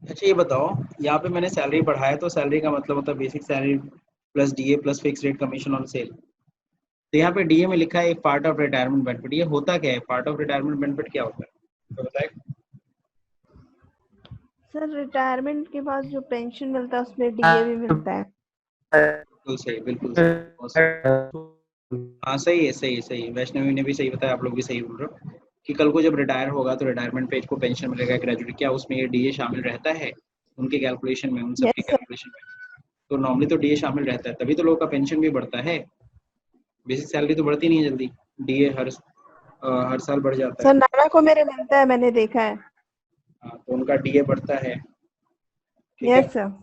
Speaker 1: अच्छा ये बताओ, यहाँ पे मैंने सैलरी बढ़ाया तो सैलरी का मतलब होता है basic salary plus DA plus fix rate commission on sale. तो यहाँ पे डीए में लिखा है एक पार्ट ऑफ रिटायरमेंट बेनिफिट। ये होता क्या है, पार्ट ऑफ रिटायरमेंट बेनिफिट क्या होता है तो बताए?
Speaker 2: सर रिटायरमेंट के बाद जो पेंशन मिलता है उसमें डीए भी मिलता है।
Speaker 1: बिल्कुल सही, बिल्कुल सही, बहुत सही। हाँ सही है, सही है, सही है। वैष्णवी ने भी सही बताया, आप लोग भी सही बोल रहे हो कि कल को जब रिटायर होगा तो रिटायरमेंट पे इसको पेंशन मिलेगा ग्रेजुएट, क्या उसमें ये डीए शामिल रहता है उनके कैलकुलेशन में, उन सबके
Speaker 2: यस सर।
Speaker 1: कैलकुलेशन में? तो नॉर्मली तो डीए शामिल रहता है, तभी तो लोगों का पेंशन भी बढ़ता है। बेसिक सैलरी तो बढ़ती नहीं है जल्दी, डीए हर साल बढ़ जाता
Speaker 2: सर
Speaker 1: है।
Speaker 2: नाना को मेरे मिलता है, मैंने देखा है।
Speaker 1: हाँ, तो उनका डीए बढ़ता है। ठीक है,
Speaker 2: यस सर।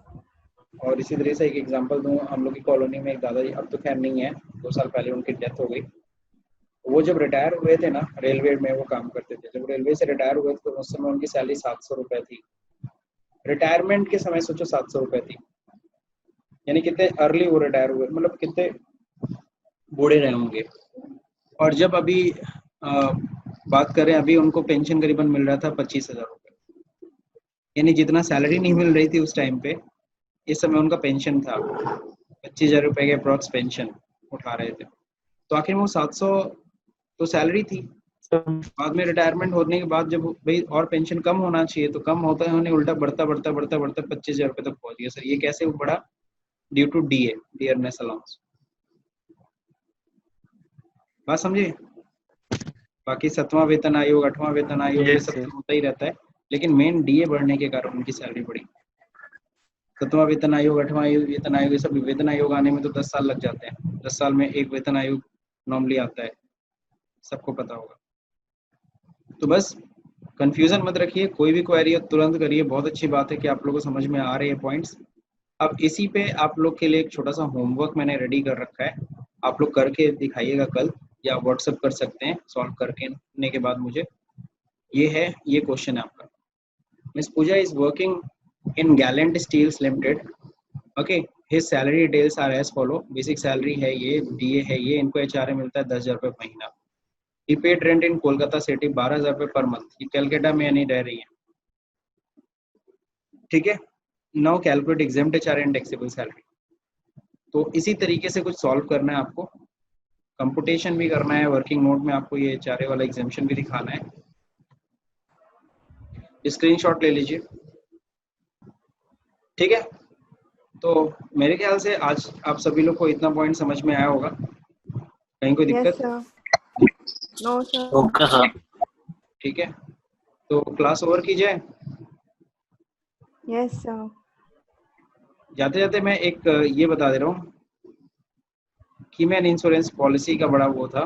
Speaker 1: और इसी तरह से एक एग्जांपल दूँ, हम लोग की कॉलोनी में एक दादाजी, अब तो खैर नहीं है, 2 साल पहले उनकी डेथ हो गई। वो जब रिटायर हुए थे ना, रेलवे में वो काम करते थे, जब रेलवे से रिटायर हुए थे तो उस समय उनकी सैलरी 700 रुपये थी। रिटायरमेंट के समय सोचो 700 रुपये थी। यानी कितने अर्ली वो रिटायर हुए, मतलब कितने बूढ़े रहे होंगे। और जब अभी बात करें, अभी उनको पेंशन करीबन मिल रहा था 25,000 रुपये, यानी जितना सैलरी नहीं मिल रही थी उस टाइम पे, इस समय उनका पेंशन था 25,000 रुपये के अप्रॉक्स पेंशन उठा रहे थे। तो आखिर में वो 700 तो सैलरी थी, बाद में रिटायरमेंट होने के बाद जब भाई और पेंशन कम होना चाहिए तो कम होता है, उन्हें उल्टा बढ़ता बढ़ता बढ़ता बढ़ता 25,000 रुपये तक पहुंच गया। सर ये कैसे बढ़ा? Due to DA, dearness allowance. बात समझिए। बाकी 7वां वेतन आयोग, 8वां वेतन आयोग, ये
Speaker 4: यस
Speaker 1: सब
Speaker 4: सर।
Speaker 1: तो होता ही रहता है, लेकिन मेन डीए बढ़ने के कारण उनकी सैलरी बढ़ी। 7वां वेतन आयोग, 8वां वेतन आयोग, ये सब वेतन आयोग आने में तो 10 साल लग जाते हैं। 10 साल में एक वेतन आयोग नॉर्मली आता है, सबको पता होगा। तो बस कंफ्यूजन मत रखिए, कोई भी क्वेरी हो तुरंत करिए। बहुत अच्छी बात है कि आप लोगों को समझ में आ रहे हैं पॉइंट्स। अब इसी पे आप लोग के लिए एक छोटा सा होमवर्क मैंने रेडी कर रखा है, आप लोग करके दिखाइएगा कल, या व्हाट्सएप कर सकते हैं सॉल्व करने के बाद मुझे। ये है, ये क्वेश्चन है आपका। Miss Pooja is working in Gallant Steels Limited, okay, his salary details are as follow. Basic salary है ये, डीए है ये, इनको एचआरए मिलता है 10,000 रुपये महीना। ही पेड रेंट इन कोलकाता सिटी 12,000 रुपये पर मंथ। ये कलकत्ता में नहीं रह रही है, ठीक है। Now calculate exempt HRA and taxable salary. तो इसी तरीके से कुछ सॉल्व करना है आपको, कंपुटेशन भी करना है, वर्किंग नोट में आपको ये एचआरए वाला एग्जाम्पशन भी दिखाना है। स्क्रीनशॉट ले लीजिए, ठीक है। तो मेरे ख्याल से आज आप सभी लोग को इतना पॉइंट समझ में आया होगा, कहीं कोई
Speaker 2: यस
Speaker 1: दिक्कत?
Speaker 2: Sir. No sir.
Speaker 3: Okay sir. ठीक
Speaker 1: है, तो क्लास ओवर की जाए।
Speaker 2: Yes sir.
Speaker 1: जाते जाते मैं एक ये बता दे रहा हूँ कि मैन इंश्योरेंस पॉलिसी का बड़ा वो था।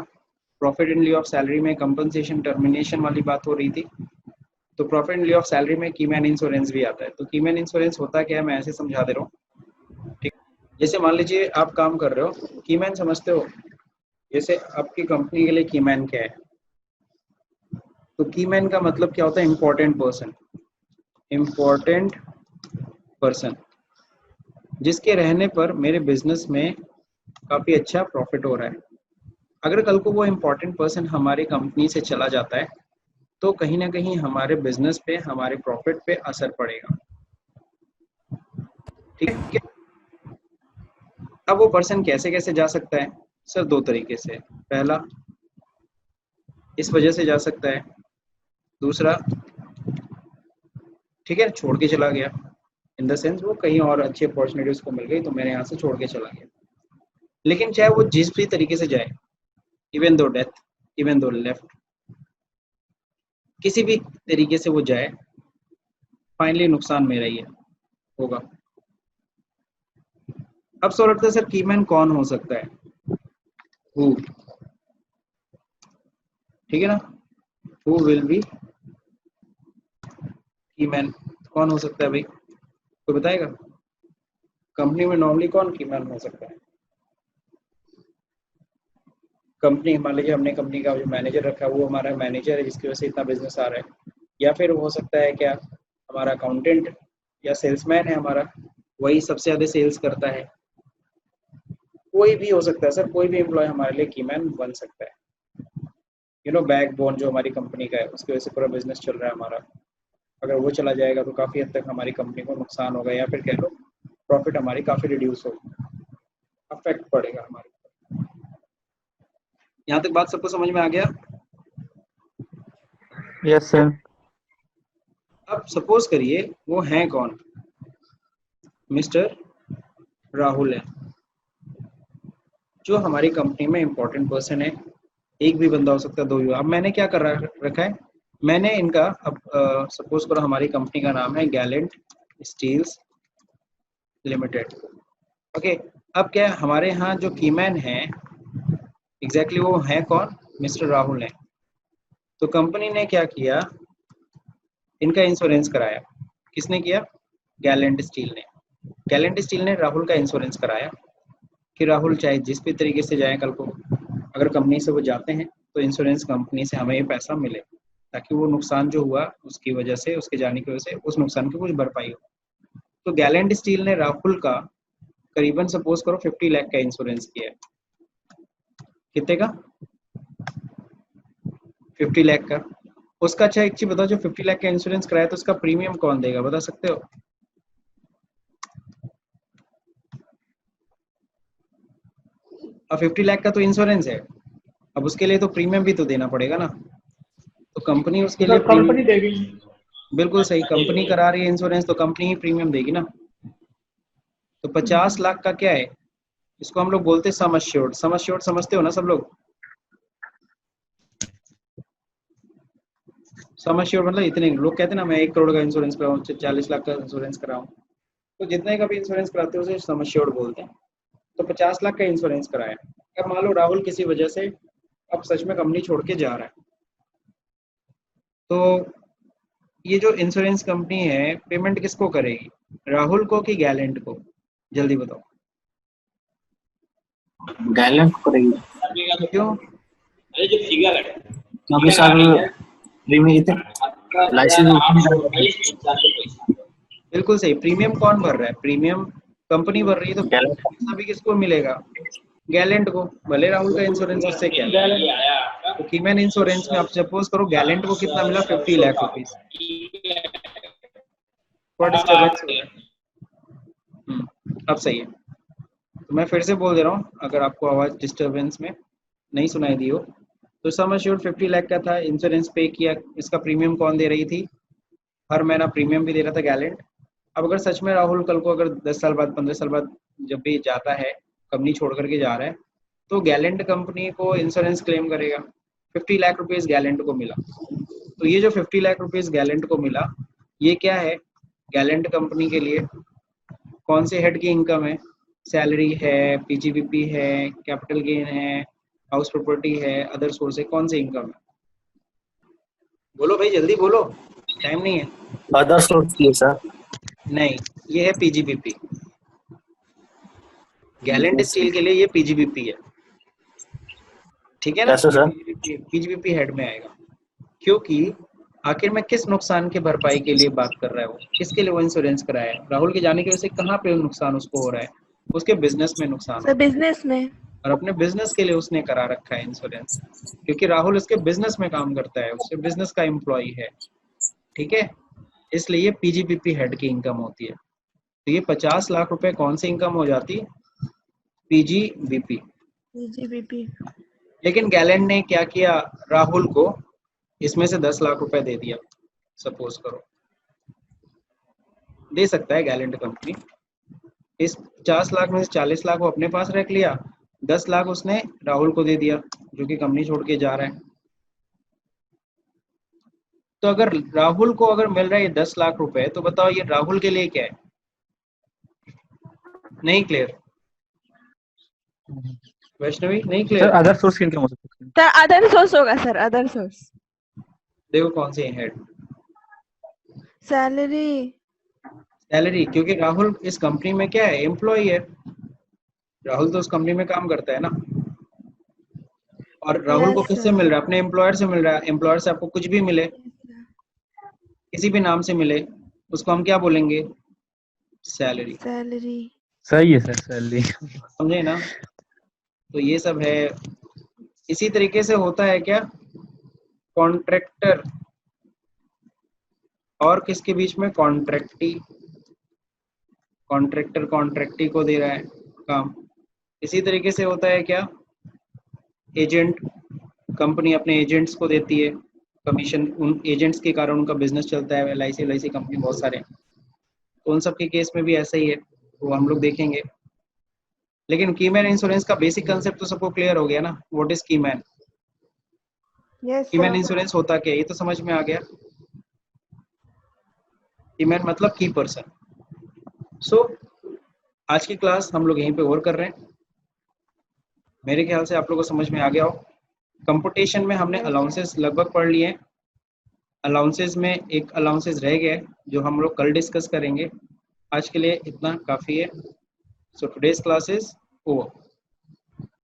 Speaker 1: प्रॉफिट इन लिeu ऑफ सैलरी में कंपनसेशन टर्मिनेशन वाली बात हो रही थी, तो प्रॉफिट इन लिeu ऑफ सैलरी में कीमैन इंश्योरेंस भी आता है। तो कीमैन इंश्योरेंस होता क्या है, मैं ऐसे समझा दे रहा हूँ, ठीक। जैसे मान लीजिए आप काम कर रहे हो, कीमैन समझते हो, जैसे आपकी कंपनी के लिए कीमैन क्या है? तो कीमैन का मतलब क्या होता है? Important person. इम्पोर्टेंट पर्सन जिसके रहने पर मेरे बिजनेस में काफ़ी अच्छा प्रॉफिट हो रहा है। अगर कल को वो इम्पोर्टेंट पर्सन हमारे कंपनी से चला जाता है तो कहीं ना कहीं हमारे बिजनेस पे, हमारे प्रॉफिट पे असर पड़ेगा, ठीक है। अब वो पर्सन कैसे कैसे जा सकता है? सर दो तरीके से। पहला, इस वजह से जा सकता है। दूसरा, ठीक है, छोड़ के चला गया, इन द सेंस वो कहीं और अच्छी अपॉर्चुनिटी उसको मिल गई तो मेरे यहाँ से छोड़ के चला गया। लेकिन चाहे वो जिस भी तरीके से जाए, even though death, even though left, किसी भी तरीके से वो जाए, फाइनली नुकसान मेरा ही है होगा। अब सवाल उठता है सर कीमैन कौन हो सकता है? हु, ठीक है ना, हु विल बी कीमैन? कौन हो सकता है भाई, कोई बताएगा? कंपनी में नॉर्मली कौन कीमैन हो सकता है? कंपनी, मान लीजिए हमने कंपनी का जो मैनेजर रखा है वो हमारा मैनेजर है जिसकी वजह से इतना बिजनेस आ रहा है, या फिर हो सकता है क्या हमारा अकाउंटेंट या सेल्समैन है हमारा, वही सबसे ज़्यादा सेल्स करता है। कोई भी हो सकता है सर, कोई भी एम्प्लॉय हमारे लिए कीमैन बन सकता है। यू नो, बैकबोन जो हमारी कंपनी का है, उसकी वजह से पूरा बिजनेस चल रहा है हमारा। अगर वो चला जाएगा तो काफ़ी हद तक हमारी कंपनी को नुकसान होगा, या फिर कह लो प्रॉफिट हमारी काफ़ी रिड्यूस होगी, अफेक्ट पड़ेगा हमारे। यहाँ तक बात सबको समझ में आ गया?
Speaker 4: Yes sir.
Speaker 1: अब सपोज करिए वो हैं कौन? मिस्टर राहुल है, जो हमारी कंपनी में इम्पोर्टेंट पर्सन है। एक भी बंदा हो सकता है, दो भी। अब मैंने क्या कर रखा है, मैंने इनका, अब सपोज करो हमारी कंपनी का नाम है गैलेंट स्टील्स लिमिटेड, ओके। अब क्या हमारे यहाँ जो कीमैन है एग्जैक्टली वो है कौन? मिस्टर राहुल है। तो कंपनी ने क्या किया, इनका इंश्योरेंस कराया। किसने किया? गैलेंट स्टील ने। गैलेंट स्टील ने राहुल का इंश्योरेंस कराया कि राहुल चाहे जिस भी तरीके से जाए, कल को अगर कंपनी से वो जाते हैं तो इंश्योरेंस कंपनी से हमें ये पैसा मिले, ताकि वो नुकसान जो हुआ उसकी वजह से, उसके जाने की वजह से उस नुकसान की कुछ भरपाई हो। तो गैलेंट स्टील ने राहुल का करीबन सपोज करो 50 लाख का इंश्योरेंस किया है। कितने का? 50 लाख का। उसका अच्छा एक चीज बताओ, जो 50 लाख का इंश्योरेंस कराया तो उसका प्रीमियम कौन देगा, बता सकते हो? अब 50 लाख का तो इंश्योरेंस है, अब उसके लिए तो प्रीमियम भी तो देना पड़ेगा ना, तो कंपनी उसके लिए
Speaker 5: कंपनी देगी।
Speaker 1: बिल्कुल सही, कंपनी करा रही है इंश्योरेंस तो कंपनी ही प्रीमियम देगी ना। तो 50 लाख का क्या है, इसको हम लोग बोलते हैं सम अश्योर्ड। सम अश्योर्ड समझते हो ना सब लोग? सम अश्योर्ड मतलब इतने लोग कहते हैं ना मैं 1 करोड़ का इंश्योरेंस कराऊं, 40 लाख का इंश्योरेंस कराऊं, तो जितने का भी इंश्योरेंस कराते हो उसे सम अश्योर्ड बोलते हैं। तो 50 लाख का इंश्योरेंस कराया। अब मान लो राहुल किसी वजह से अब सच में कंपनी छोड़ के जा रहा है, तो ये जो इंश्योरेंस कंपनी है पेमेंट किसको करेगी, राहुल को कि गैलेंट को? जल्दी बताओ।
Speaker 3: गैलेंट करेगी,
Speaker 1: क्यों?
Speaker 3: क्योंकि सर प्रीमियम लाइसेंस
Speaker 1: बिल्कुल सही, प्रीमियम कौन भर रहा है? प्रीमियम कंपनी भर रही है, तो पैसा भी किसको मिलेगा? गैलेंट को। भले राहुल का इंश्योरेंस, उससे क्या है? तो कीमैन इंश्योरेंस में आप सपोज करो गैलेंट को कितना मिला, 50 लाख रुपीस। थोड़ा डिस्टर्बेंस हो रहा है। अब सही है। तो मैं फिर से बोल दे रहा हूँ, अगर आपको आवाज डिस्टर्बेंस में नहीं सुनाई दी हो, तो सम अश्योर्ड 50 लाख का था, इंश्योरेंस पे किया, इसका प्रीमियम कौन दे रही थी? हर महीना प्रीमियम भी दे रहा था गैलेंट। अब अगर सच में राहुल कल को अगर 10 साल बाद 15 साल बाद जब भी जाता है, कंपनी छोड़ करके जा रहा है, तो गैलेंट कंपनी को इंश्योरेंस क्लेम करेगा। 50 लाख रुपीस गैलेंट को मिला, तो ये जो 50 लाख रुपीस गैलेंट को मिला, ये क्या है गैलेंट कंपनी के लिए? कौन से हेड की इनकम है? सैलरी है, पीजीबीपी है, कैपिटल गेन है, हाउस प्रॉपर्टी है, अदर सोर्स है, कौन सी इनकम है? बोलो भाई जल्दी बोलो, टाइम नहीं है।
Speaker 3: अदर सोर्स की है सर।
Speaker 1: नहीं, ये है पीजीबीपी। गैलेंट स्टील के लिए ये पीजीबीपी है, ठीक है ना?
Speaker 3: कैसे सर?
Speaker 1: पीजीबीपी हेड में आएगा, क्योंकि आखिर में किस नुकसान की भरपाई के लिए बात कर रहा है वो, किसके लिए वो इंश्योरेंस कराया है? राहुल के जाने की वजह से कहाँ पे नुकसान उसको हो रहा है? उसके बिजनेस में नुकसान हो,
Speaker 2: बिजनेस में,
Speaker 1: और अपने बिजनेस के लिए उसने करा रखा है इंश्योरेंस, क्योंकि राहुल उसके बिजनेस में काम करता है, उसके बिजनेस का एम्प्लॉय है, ठीक है? इसलिए ये पीजीबीपी हेड की इनकम होती है। तो ये 50 लाख रुपए कौन सी इनकम हो जाती है? पीजीबीपी। लेकिन गैलेंट ने क्या किया, राहुल को इसमें से 10 लाख रुपए दे दिया, सपोज करो, दे सकता है गैलेंट कंपनी। इस 50 लाख में से 40 लाख वो अपने पास रख लिया, 10 लाख उसने राहुल को दे दिया जो कि कंपनी छोड़ के जा रहा है। तो अगर राहुल को अगर मिल रहा है 10 लाख रुपए, तो बताओ ये राहुल के लिए क्या है? नहीं क्लियर? वैष्णवी नहीं
Speaker 4: सर
Speaker 1: क्लियर?
Speaker 4: अदर सोर्स की इनकम हो सकती है।
Speaker 2: सर अदर सोर्स होगा, सर अदर सोर्स।
Speaker 1: देखो कौन सी हेड?
Speaker 2: सैलरी।
Speaker 1: सैलरी, क्योंकि राहुल इस कंपनी में क्या है, एम्प्लॉय है। राहुल तो उस कंपनी में काम करता है ना, और राहुल को किससे मिल रहा है? अपने एम्प्लॉयर से मिल रहा है। एम्प्लॉयर से आपको कुछ भी मिले, किसी भी नाम से मिले, उसको हम क्या बोलेंगे? सैलरी।
Speaker 2: सैलरी
Speaker 4: सही है सर, सैलरी।
Speaker 1: समझे ना? तो ये सब है। इसी तरीके से होता है क्या, कॉन्ट्रैक्टर और किसके बीच में? कॉन्ट्रैक्टी। कॉन्ट्रैक्टर कॉन्ट्रैक्टी को दे रहा है काम। इसी तरीके से होता है क्या, एजेंट। कंपनी अपने एजेंट्स को देती है कमीशन, उन एजेंट्स के कारण उनका बिजनेस चलता है। LIC कंपनी बहुत सारे, तो उन सब के केस में भी ऐसा ही है, वो हम लोग देखेंगे। लेकिन कीमैन इंश्योरेंस का बेसिक कंसेप्ट तो सबको क्लियर हो गया ना? What is keyman? Keyman insurance होता क्या है, ये तो समझ में आ गया। कीमैन मतलब की पर्सन। सो आज की क्लास हम लोग यहीं पे और कर रहे हैं। मेरे ख्याल से आप लोगों को समझ में आ गया हो। कंप्यूटेशन में हमने अलाउंसेस लगभग पढ़ लिए हैं। अलाउंसेस में एक अलाउंसेस रह गया है जो हम लोग कल डिस्कस करेंगे। आज के लिए इतना काफ़ी है। So today's class is over.